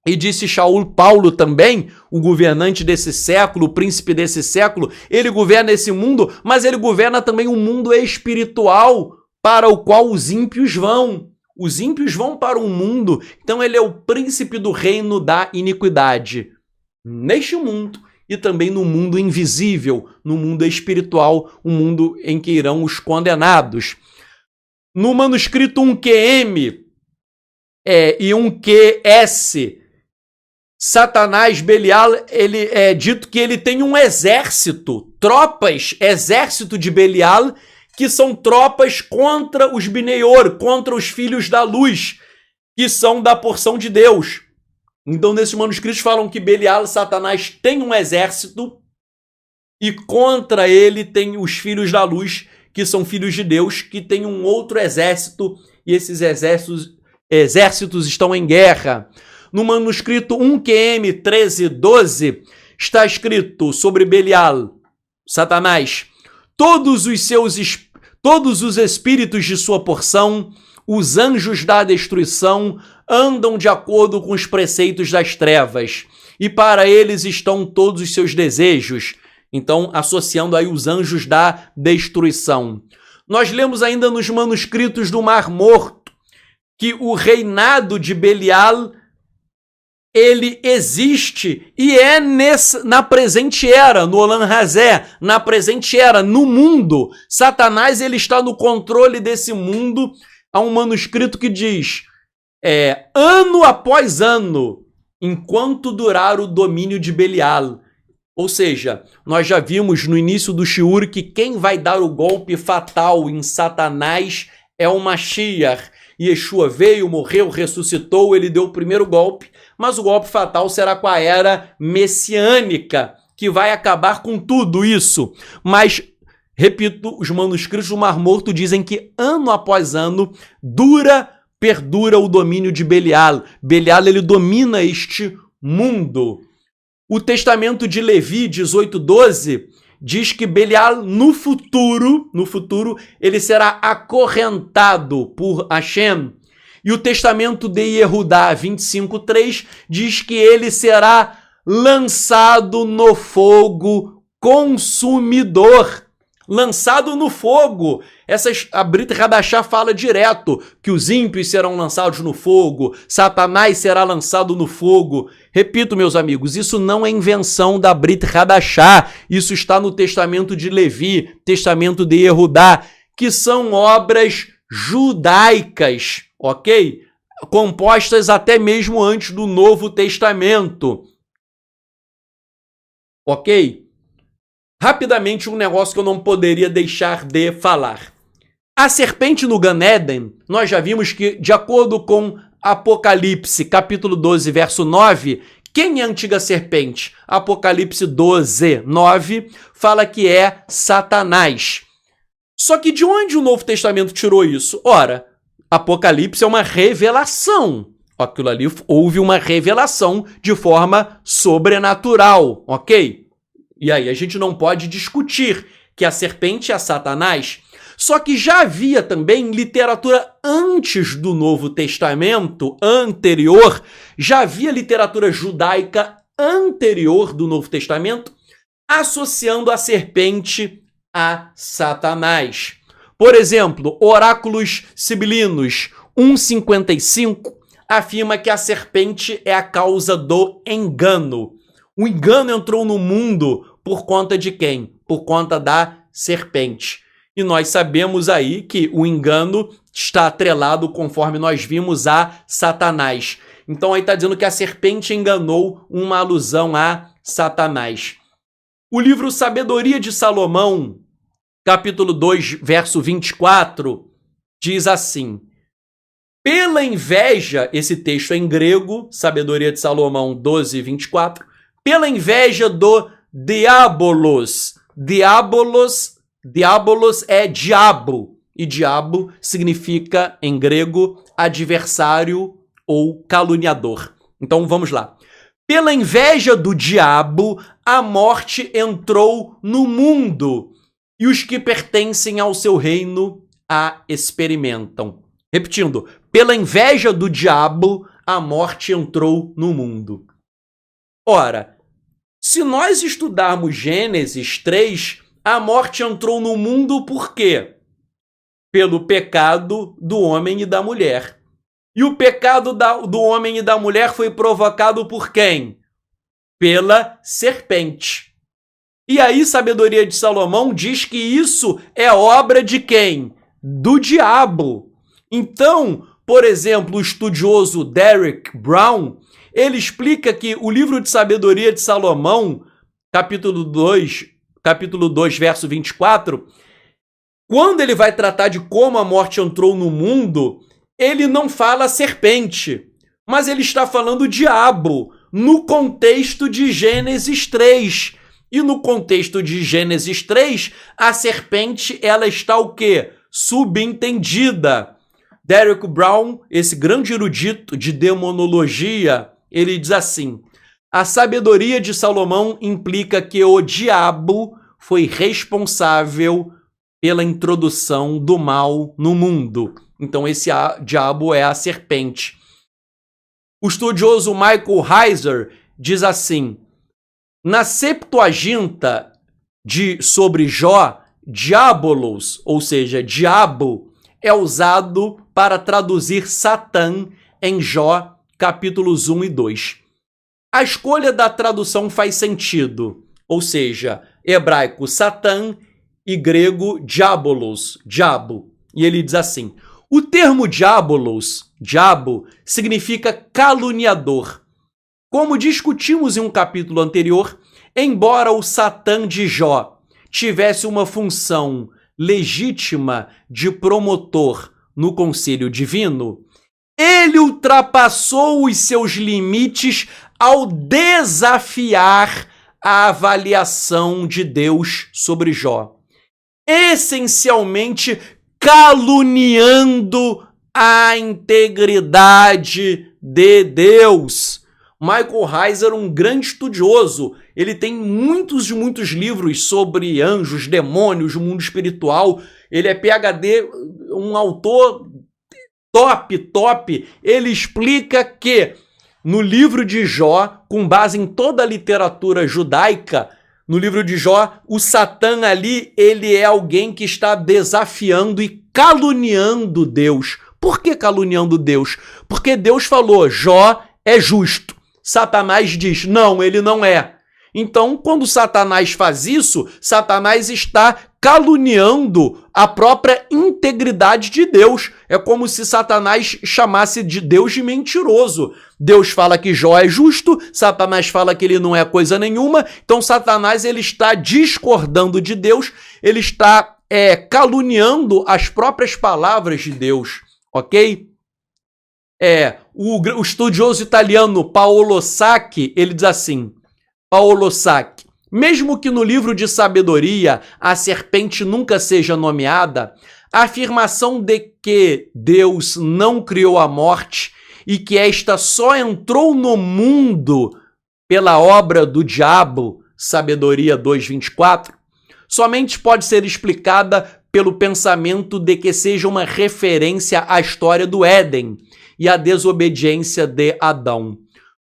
e disse Shaul Paulo também, o governante desse século, o príncipe desse século. Ele governa esse mundo, mas ele governa também um mundo espiritual para o qual os ímpios vão. Os ímpios vão para um mundo, então ele é o príncipe do reino da iniquidade. Neste mundo e também no mundo invisível, no mundo espiritual, o mundo em que irão os condenados. No manuscrito 1QM e 1QS, Satanás, Belial, ele é dito que ele tem um exército, tropas, exército de Belial, que são tropas contra os Bineior, contra os filhos da luz, que são da porção de Deus. Então, nesses manuscritos falam que Belial, Satanás, tem um exército e contra ele tem os filhos da luz, que são filhos de Deus, que tem um outro exército, e esses exércitos estão em guerra. No manuscrito 1QM 13.12, está escrito sobre Belial, Satanás: todos os espíritos de sua porção, os anjos da destruição, andam de acordo com os preceitos das trevas, e para eles estão todos os seus desejos. Então, associando aí os anjos da destruição. Nós lemos ainda nos manuscritos do Mar Morto que o reinado de Belial, ele existe e é na presente era, no Olam Hazé, na presente era, no mundo. Satanás, ele está no controle desse mundo. Há um manuscrito que diz, ano após ano, enquanto durar o domínio de Belial. Ou seja, nós já vimos no início do shiur que quem vai dar o golpe fatal em Satanás é o Mashiach. Yeshua veio, morreu, ressuscitou, ele deu o primeiro golpe, mas o golpe fatal será com a era messiânica, que vai acabar com tudo isso. Mas, repito, os manuscritos do Mar Morto dizem que ano após ano perdura o domínio de Belial. Belial, ele domina este mundo. O testamento de Levi 18.12 diz que Belial no futuro, ele será acorrentado por Hashem. E o testamento de Yehudá 25.3 diz que ele será lançado no fogo consumidor. Lançado no fogo. A Brit Hadashah fala direto que os ímpios serão lançados no fogo, Satanás será lançado no fogo. Repito, meus amigos, isso não é invenção da Brit Hadashah, isso está no testamento de Levi, testamento de Yehudá, que são obras judaicas, ok? Compostas até mesmo antes do Novo Testamento, ok? Rapidamente, um negócio que eu não poderia deixar de falar. A serpente no Gan Eden, nós já vimos que, de acordo com Apocalipse, capítulo 12, verso 9, Quem é a antiga serpente? Apocalipse 12, 9 fala que é Satanás. Só que de onde o Novo Testamento tirou isso? Ora, Apocalipse é uma revelação. Aquilo ali houve uma revelação de forma sobrenatural, ok? E aí a gente não pode discutir que a serpente é Satanás. Só que já havia também literatura antes do Novo Testamento, anterior, já havia literatura judaica anterior do Novo Testamento, associando a serpente a Satanás. Por exemplo, Oráculos Sibilinos 1,55 afirma que a serpente é a causa do engano. O engano entrou no mundo por conta de quem? Por conta da serpente. E nós sabemos aí que o engano está atrelado, conforme nós vimos, a Satanás. Então aí está dizendo que a serpente enganou, uma alusão a Satanás. O livro Sabedoria de Salomão, capítulo 2, verso 24, diz assim: pela inveja, esse texto é em grego, Sabedoria de Salomão 12, 24, pela inveja do diabolos. Diabolos é diabo, e diabo significa, em grego, adversário ou caluniador. Então vamos lá. Pela inveja do diabo, a morte entrou no mundo, e os que pertencem ao seu reino a experimentam. Repetindo, pela inveja do diabo, a morte entrou no mundo. Ora, se nós estudarmos Gênesis 3, a morte entrou no mundo por quê? Pelo pecado do homem e da mulher. E o pecado do homem e da mulher foi provocado por quem? Pela serpente. E aí, Sabedoria de Salomão diz que isso é obra de quem? Do diabo. Então, por exemplo, o estudioso Derek Brown, ele explica que o livro de Sabedoria de Salomão, capítulo 2, verso 24, quando ele vai tratar de como a morte entrou no mundo, ele não fala serpente, mas ele está falando diabo, no contexto de Gênesis 3. E no contexto de Gênesis 3, a serpente, ela está o quê? Subentendida. Derek Brown, esse grande erudito de demonologia, ele diz assim: a sabedoria de Salomão implica que o diabo foi responsável pela introdução do mal no mundo. Então esse diabo é a serpente. O estudioso Michael Heiser diz assim: na Septuaginta sobre Jó, diabolos, ou seja, diabo, é usado para traduzir Satã em Jó, capítulos 1 e 2. A escolha da tradução faz sentido, ou seja, hebraico Satã e grego diabolos, diabo. E ele diz assim: o termo diabolos, diabo, significa caluniador. Como discutimos em um capítulo anterior, embora o Satã de Jó tivesse uma função legítima de promotor no conselho divino, ele ultrapassou os seus limites ao desafiar a avaliação de Deus sobre Jó, essencialmente caluniando a integridade de Deus. Michael Heiser, um grande estudioso, ele tem muitos livros sobre anjos, demônios, mundo espiritual. Ele é PhD, um autor top. Ele explica que no livro de Jó, com base em toda a literatura judaica, no livro de Jó, o Satã ali, ele é alguém que está desafiando e caluniando Deus. Por que caluniando Deus? Porque Deus falou, Jó é justo. Satanás diz, não, ele não é. Então, quando Satanás faz isso, Satanás está caluniando a própria integridade de Deus. É como se Satanás chamasse de Deus de mentiroso. Deus fala que Jó é justo, Satanás fala que ele não é coisa nenhuma. Então, Satanás ele está discordando de Deus, ele está caluniando as próprias palavras de Deus, ok? O estudioso italiano Paolo Sacchi, ele diz assim, Paolo Sacchi, mesmo que no livro de sabedoria a serpente nunca seja nomeada, a afirmação de que Deus não criou a morte e que esta só entrou no mundo pela obra do diabo, Sabedoria 2:24, somente pode ser explicada pelo pensamento de que seja uma referência à história do Éden e à desobediência de Adão.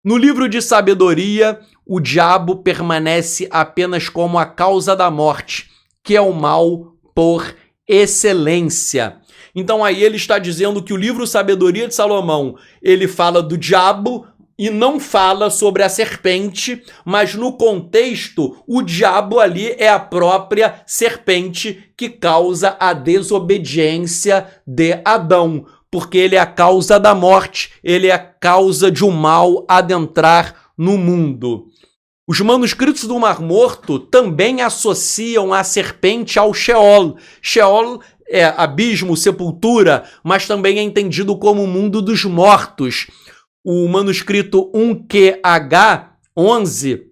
No livro de Sabedoria, o diabo permanece apenas como a causa da morte, que é o mal por excelência. Então aí ele está dizendo que o livro Sabedoria de Salomão, ele fala do diabo e não fala sobre a serpente, mas no contexto, o diabo ali é a própria serpente que causa a desobediência de Adão, porque ele é a causa da morte, ele é a causa de um mal adentrar no mundo. Os manuscritos do Mar Morto também associam a serpente ao Sheol. Sheol é abismo, sepultura, mas também é entendido como o mundo dos mortos. O manuscrito 1QH11,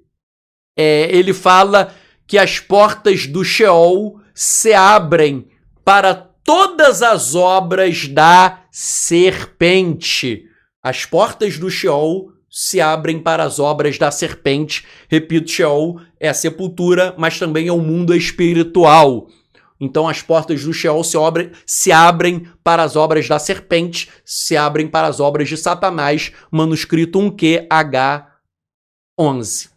ele fala que as portas do Sheol se abrem para todas as obras da serpente. As portas do Sheol se abrem para as obras da serpente. Repito, Sheol é a sepultura, mas também é o mundo espiritual. Então as portas do Sheol se abrem para as obras da serpente, se abrem para as obras de Satanás, manuscrito 1QH11.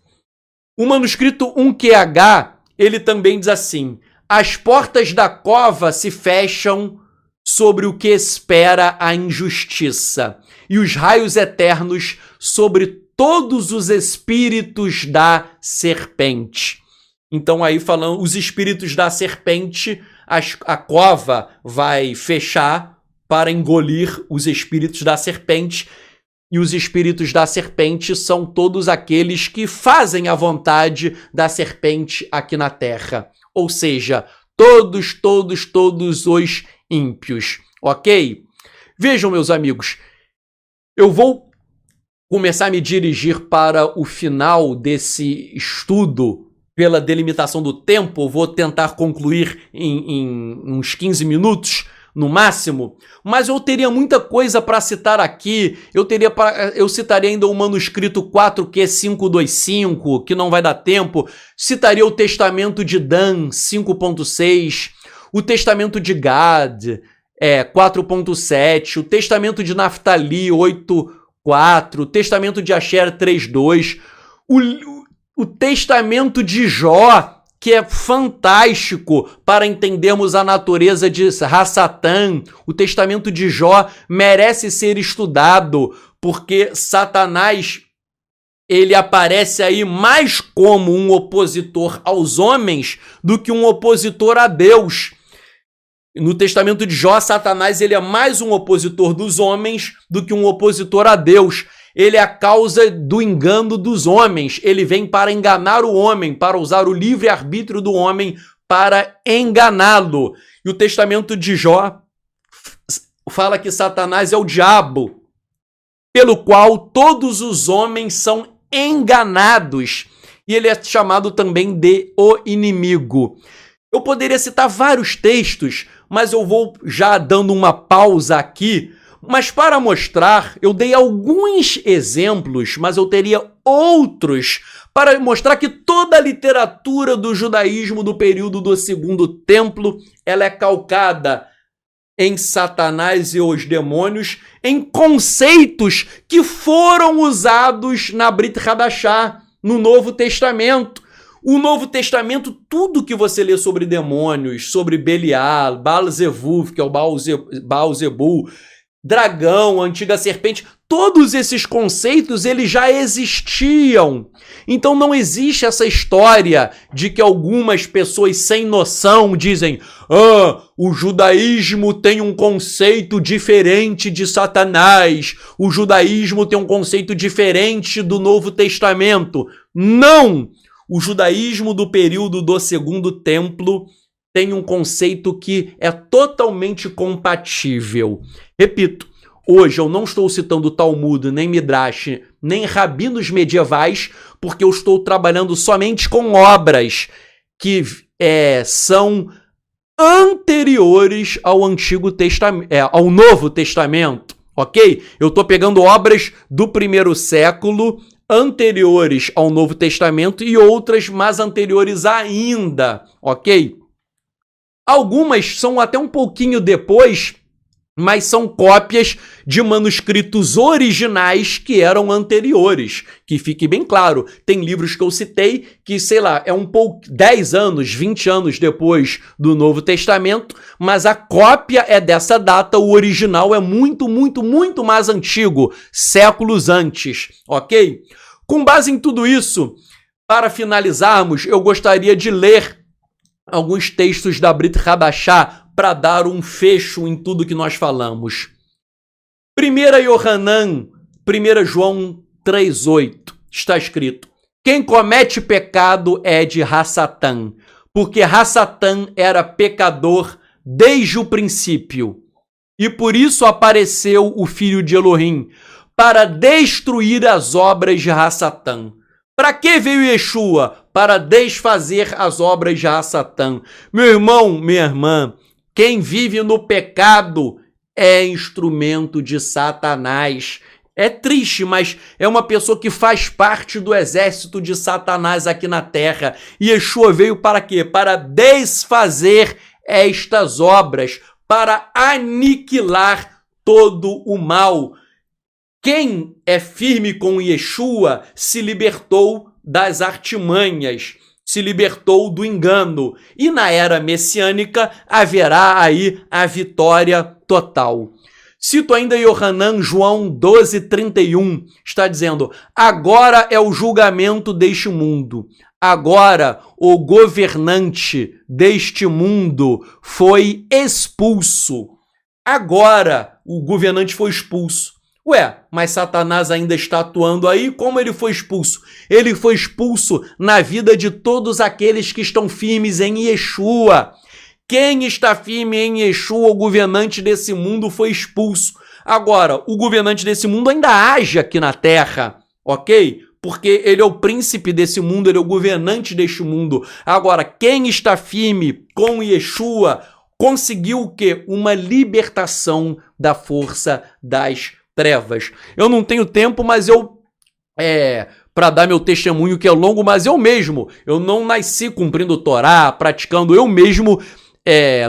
O manuscrito 1QH, ele também diz assim, as portas da cova se fecham sobre o que espera a injustiça, e os raios eternos sobre todos os espíritos da serpente. Então aí falando, os espíritos da serpente, a cova vai fechar para engolir os espíritos da serpente, e os espíritos da serpente são todos aqueles que fazem a vontade da serpente aqui na terra. Ou seja, todos os ímpios, ok? Vejam, meus amigos, eu vou começar a me dirigir para o final desse estudo pela delimitação do tempo. Vou tentar concluir em uns 15 minutos, no máximo, mas eu teria muita coisa para citar aqui. Eu citaria ainda o manuscrito 4Q525, que não vai dar tempo. Citaria o Testamento de Dan, 5.6, o Testamento de Gad, 4.7, o Testamento de Naftali, 8.4, o Testamento de Asher, 3.2, o Testamento de Jó, que é fantástico para entendermos a natureza de Hassatan. O Testamento de Jó merece ser estudado, porque Satanás, ele aparece aí mais como um opositor aos homens do que um opositor a Deus. No Testamento de Jó, Satanás, ele é mais um opositor dos homens do que um opositor a Deus. Ele é a causa do engano dos homens. Ele vem para enganar o homem, para usar o livre-arbítrio do homem para enganá-lo. E o Testamento de Jó fala que Satanás é o diabo, pelo qual todos os homens são enganados. E ele é chamado também de o inimigo. Eu poderia citar vários textos, mas eu vou já dando uma pausa aqui. Mas para mostrar, eu dei alguns exemplos, mas eu teria outros para mostrar que toda a literatura do judaísmo do período do Segundo Templo, ela é calcada em Satanás e os demônios, em conceitos que foram usados na Brit Hadashah, no Novo Testamento. O Novo Testamento, tudo que você lê sobre demônios, sobre Belial, Baal-Zevuv, que é o Baal-Zebul, dragão, antiga serpente, todos esses conceitos eles já existiam. Então não existe essa história de que algumas pessoas sem noção dizem: o judaísmo tem um conceito diferente de Satanás, o judaísmo tem um conceito diferente do Novo Testamento. Não! O judaísmo do período do Segundo Templo tem um conceito que é totalmente compatível. Repito, hoje eu não estou citando Talmud, nem Midrash, nem rabinos medievais, porque eu estou trabalhando somente com obras que são anteriores ao Antigo Testamento, ao Novo Testamento, ok? Eu estou pegando obras do primeiro século, anteriores ao Novo Testamento e outras mais anteriores ainda, ok? Algumas são até um pouquinho depois, mas são cópias de manuscritos originais que eram anteriores. Que fique bem claro, tem livros que eu citei que, sei lá, é um pouco 10 anos, 20 anos depois do Novo Testamento, mas a cópia é dessa data, o original é muito, muito, muito mais antigo, séculos antes, ok? Com base em tudo isso, para finalizarmos, eu gostaria de ler alguns textos da Brit Hadashah para dar um fecho em tudo que nós falamos. 1 Yohanan, 1 João 3,8, está escrito: quem comete pecado é de Hassatã, porque Hassatã era pecador desde o princípio. E por isso apareceu o Filho de Elohim, para destruir as obras de Hassatã. Para que veio Yeshua? Para desfazer as obras de Hassatã. Meu irmão, minha irmã, quem vive no pecado é instrumento de Satanás. É triste, mas é uma pessoa que faz parte do exército de Satanás aqui na terra. E Yeshua veio para quê? Para desfazer estas obras, para aniquilar todo o mal. Quem é firme com Yeshua se libertou das artimanhas, se libertou do engano. E na era messiânica haverá aí a vitória total. Cito ainda Yohanan, João 12:31, está dizendo: agora é o julgamento deste mundo. Agora o governante deste mundo foi expulso. Agora o governante foi expulso. Ué, mas Satanás ainda está atuando aí? Como ele foi expulso? Ele foi expulso na vida de todos aqueles que estão firmes em Yeshua. Quem está firme em Yeshua, o governante desse mundo, foi expulso. Agora, o governante desse mundo ainda age aqui na terra, ok? Porque ele é o príncipe desse mundo, ele é o governante deste mundo. Agora, quem está firme com Yeshua conseguiu o quê? Uma libertação da força das trevas. Eu não tenho tempo, mas para dar meu testemunho que é longo, mas eu não nasci cumprindo Torá, praticando, eu mesmo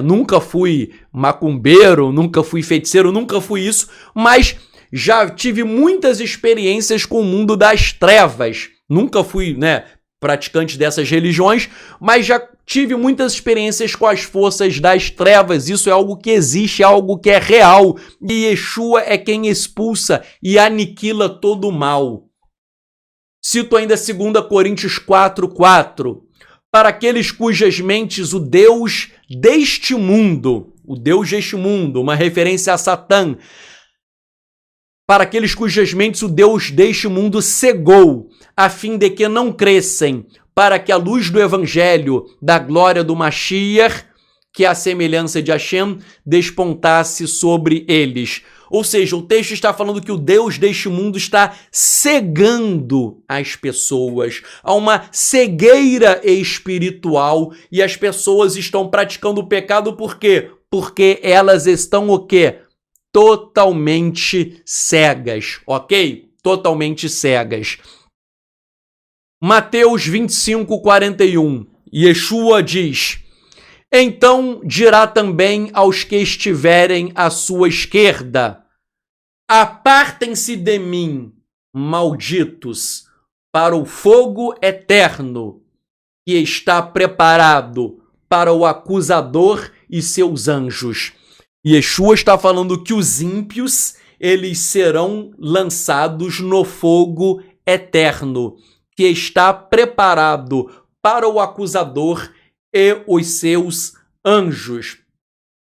nunca fui macumbeiro, nunca fui feiticeiro, nunca fui isso, mas já tive muitas experiências com o mundo das trevas. Nunca fui, praticante dessas religiões, mas já tive muitas experiências com as forças das trevas. Isso é algo que existe, é algo que é real. E Yeshua é quem expulsa e aniquila todo o mal. Cito ainda 2 Coríntios 4:4. Para aqueles cujas mentes o Deus deste mundo, uma referência a Satã, para aqueles cujas mentes o Deus deste mundo cegou, a fim de que não crescem, para que a luz do evangelho da glória do Mashiach, que é a semelhança de Hashem, despontasse sobre eles. Ou seja, o texto está falando que o Deus deste mundo está cegando as pessoas. Há uma cegueira espiritual e as pessoas estão praticando o pecado por quê? Porque elas estão o quê? Totalmente cegas, ok? Totalmente cegas. Mateus 25:41, Yeshua diz: então dirá também aos que estiverem à sua esquerda: apartem-se de mim, malditos, para o fogo eterno, que está preparado para o acusador e seus anjos. Yeshua está falando que os ímpios, eles serão lançados no fogo eterno, que está preparado para o acusador e os seus anjos.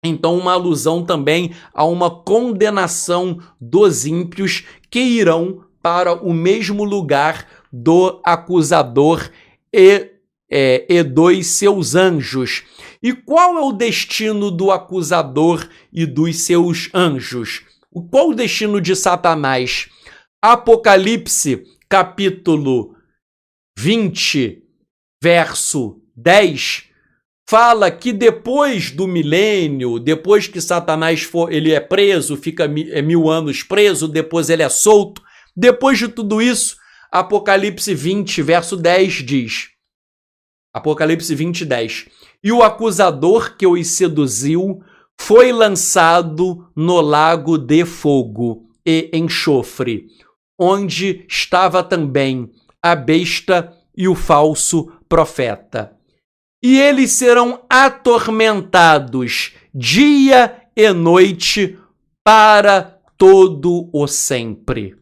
Então, uma alusão também a uma condenação dos ímpios que irão para o mesmo lugar do acusador e dos seus anjos. E qual é o destino do acusador e dos seus anjos? Qual o destino de Satanás? Apocalipse, capítulo 20, verso 10, fala que depois do milênio, depois que Satanás ele é preso, fica 1000 anos preso, depois ele é solto, depois de tudo isso, Apocalipse 20, verso 10 diz, Apocalipse 20, 10, e o acusador que os seduziu foi lançado no lago de fogo e enxofre, onde estava também a besta e o falso profeta. E eles serão atormentados dia e noite para todo o sempre.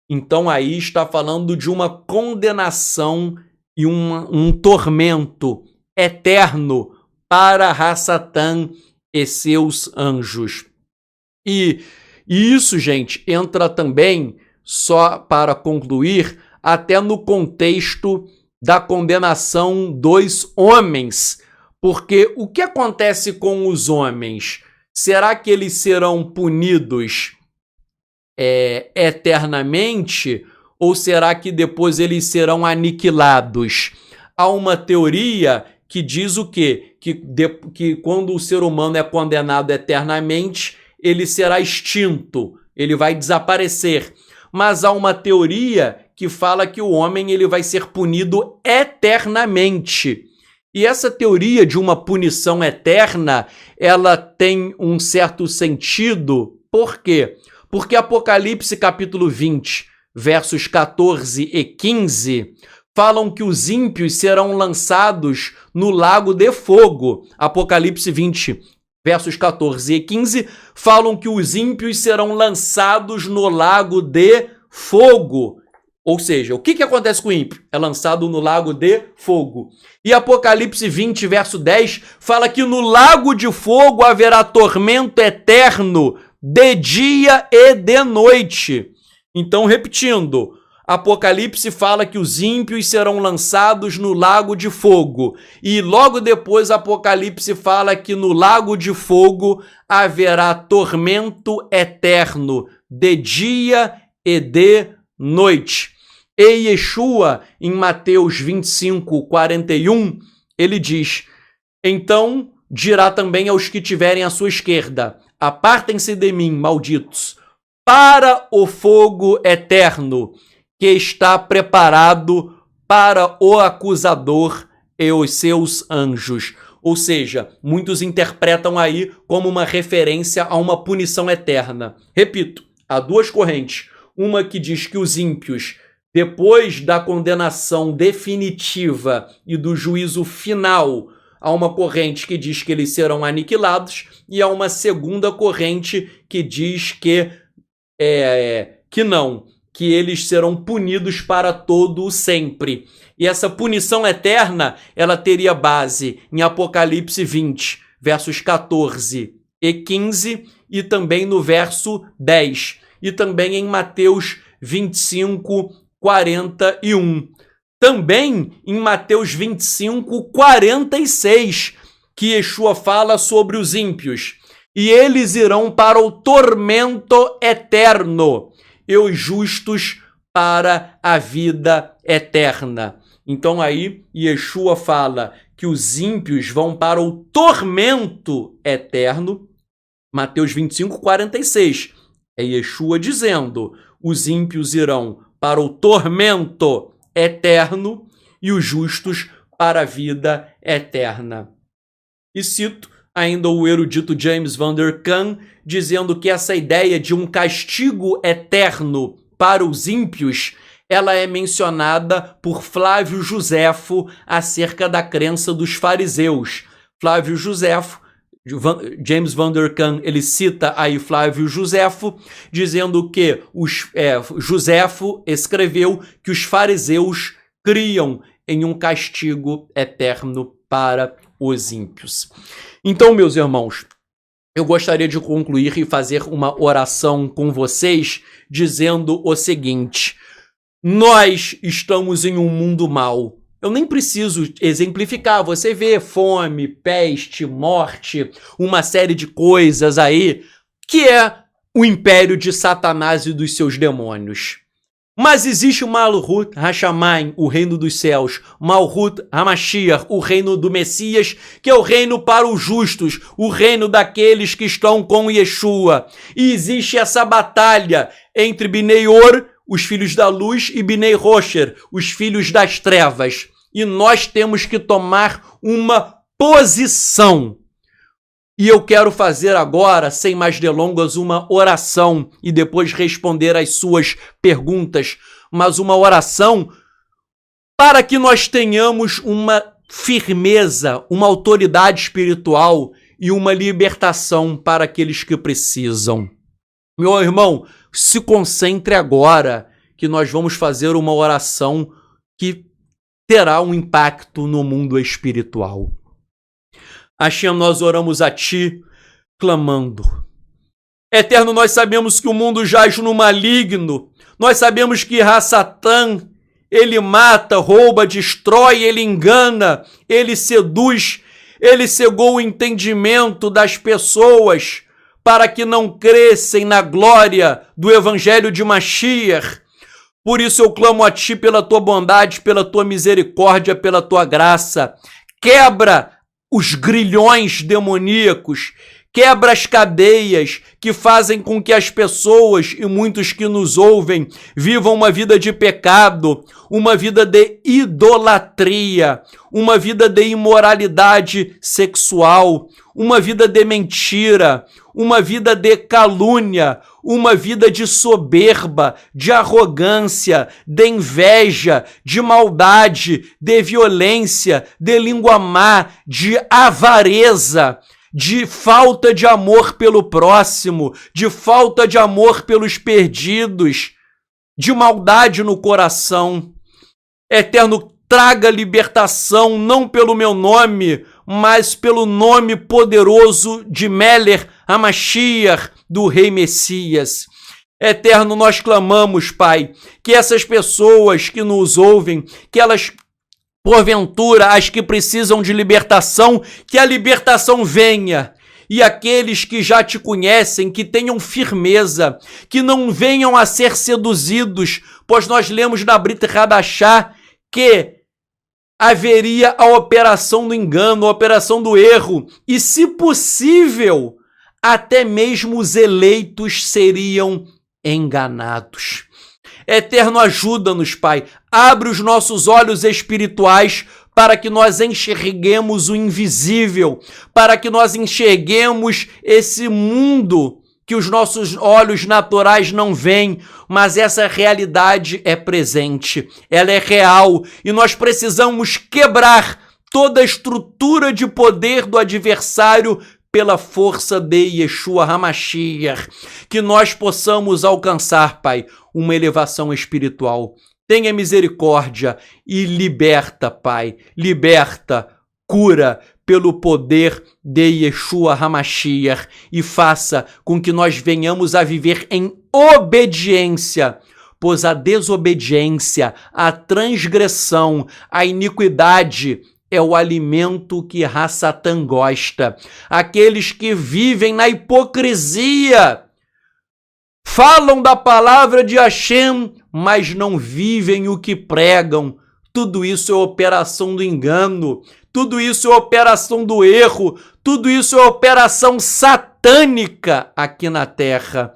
Então aí está falando de uma condenação e um tormento eterno para Ra-Satã e seus anjos. E isso, gente, entra também, só para concluir, até no contexto da condenação dos homens. Porque o que acontece com os homens? Será que eles serão punidos eternamente? Ou será que depois eles serão aniquilados? Há uma teoria que diz o quê? Que quando o ser humano é condenado eternamente, ele será extinto, ele vai desaparecer. Mas há uma teoria que fala que o homem ele vai ser punido eternamente. E essa teoria de uma punição eterna, ela tem um certo sentido. Por quê? Porque Apocalipse capítulo 20, versos 14 e 15, falam que os ímpios serão lançados no lago de fogo. Apocalipse 20, versos 14 e 15, falam que os ímpios serão lançados no lago de fogo. Ou seja, o que acontece com o ímpio? É lançado no lago de fogo. E Apocalipse 20, verso 10, fala que no lago de fogo haverá tormento eterno de dia e de noite. Então, repetindo, Apocalipse fala que os ímpios serão lançados no lago de fogo. E logo depois Apocalipse fala que no lago de fogo haverá tormento eterno de dia e de noite. E Yeshua, em Mateus 25, 41, ele diz, então dirá também aos que tiverem à sua esquerda, apartem-se de mim, malditos, para o fogo eterno, que está preparado para o acusador e os seus anjos. Ou seja, muitos interpretam aí como uma referência a uma punição eterna. Repito, há duas correntes. Uma que diz que os ímpios, depois da condenação definitiva e do juízo final, há uma corrente que diz que eles serão aniquilados e há uma segunda corrente que diz que não, que eles serão punidos para todo o sempre. E essa punição eterna, ela teria base em Apocalipse 20, versos 14 e 15 e também no verso 10. E também em Mateus 25, 41. Também em Mateus 25, 46, que Yeshua fala sobre os ímpios. E eles irão para o tormento eterno, e os justos para a vida eterna. Então aí Yeshua fala que os ímpios vão para o tormento eterno. Mateus 25, 46. É Yeshua dizendo, os ímpios irão para o tormento eterno e os justos para a vida eterna. E cito ainda o erudito James Van Der Kam, dizendo que essa ideia de um castigo eterno para os ímpios, ela é mencionada por Flávio Josefo acerca da crença dos fariseus. Flávio Josefo, James Van Der Kam, ele cita aí Flávio Josefo, dizendo que Josefo escreveu que os fariseus criam em um castigo eterno para os ímpios. Então, meus irmãos, eu gostaria de concluir e fazer uma oração com vocês, dizendo o seguinte: nós estamos em um mundo mau. Eu nem preciso exemplificar, você vê fome, peste, morte, uma série de coisas aí, que é o império de Satanás e dos seus demônios. Mas existe o Malhut Hashamayim, o reino dos céus, Malhut HaMashiach, o reino do Messias, que é o reino para os justos, o reino daqueles que estão com Yeshua. E existe essa batalha entre Bnei Or, os filhos da luz, e Bnei Rosher, os filhos das trevas. E nós temos que tomar uma posição. E eu quero fazer agora, sem mais delongas, uma oração e depois responder às suas perguntas. Mas uma oração para que nós tenhamos uma firmeza, uma autoridade espiritual e uma libertação para aqueles que precisam. Meu irmão, se concentre agora que nós vamos fazer uma oração que terá um impacto no mundo espiritual. Hashem, nós oramos a Ti, clamando. Eterno, nós sabemos que o mundo jaz no maligno. Nós sabemos que Satã, ele mata, rouba, destrói, ele engana, ele seduz, ele cegou o entendimento das pessoas para que não crescem na glória do Evangelho de Mashiach. Por isso eu clamo a Ti pela Tua bondade, pela Tua misericórdia, pela Tua graça. Quebra os grilhões demoníacos, quebra as cadeias que fazem com que as pessoas e muitos que nos ouvem vivam uma vida de pecado, uma vida de idolatria, uma vida de imoralidade sexual, uma vida de mentira, uma vida de calúnia, uma vida de soberba, de arrogância, de inveja, de maldade, de violência, de língua má, de avareza, de falta de amor pelo próximo, de falta de amor pelos perdidos, de maldade no coração. Eterno, traga libertação, não pelo meu nome, mas pelo nome poderoso de Meler HaMashiach, do Rei Messias. Eterno, nós clamamos, Pai, que essas pessoas que nos ouvem, que elas, porventura, as que precisam de libertação, que a libertação venha. E aqueles que já te conhecem, que tenham firmeza, que não venham a ser seduzidos, pois nós lemos na Brit Hadashah que haveria a operação do engano, a operação do erro, e se possível, até mesmo os eleitos seriam enganados. Eterno, ajuda-nos, Pai. Abre os nossos olhos espirituais para que nós enxerguemos o invisível, para que nós enxerguemos esse mundo que os nossos olhos naturais não veem, mas essa realidade é presente, ela é real e nós precisamos quebrar toda a estrutura de poder do adversário pela força de Yeshua HaMashiach, que nós possamos alcançar, Pai, uma elevação espiritual. Tenha misericórdia e liberta, Pai, liberta, cura pelo poder de Yeshua HaMashiach e faça com que nós venhamos a viver em obediência, pois a desobediência, a transgressão, a iniquidade é o alimento que Satã gosta. Aqueles que vivem na hipocrisia, falam da palavra de Hashem, mas não vivem o que pregam. Tudo isso é operação do engano, tudo isso é operação do erro, tudo isso é operação satânica aqui na terra.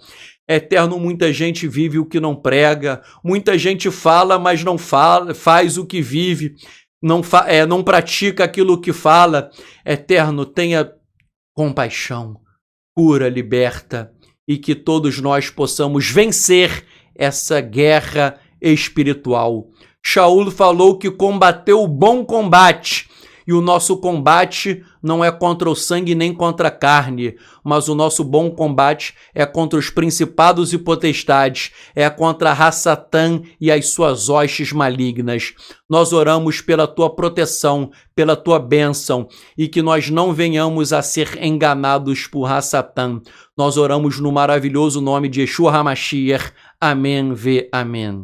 Eterno, muita gente vive o que não prega, muita gente fala, mas não faz o que vive, não pratica aquilo que fala. Eterno, tenha compaixão, cura, liberta, e que todos nós possamos vencer essa guerra espiritual. Shaul falou que combateu o bom combate, e o nosso combate não é contra o sangue nem contra a carne, mas o nosso bom combate é contra os principados e potestades, é contra Satã e as suas hostes malignas. Nós oramos pela tua proteção, pela tua bênção, e que nós não venhamos a ser enganados por Satã. Nós oramos no maravilhoso nome de Yeshua HaMashiach. Amém, amém.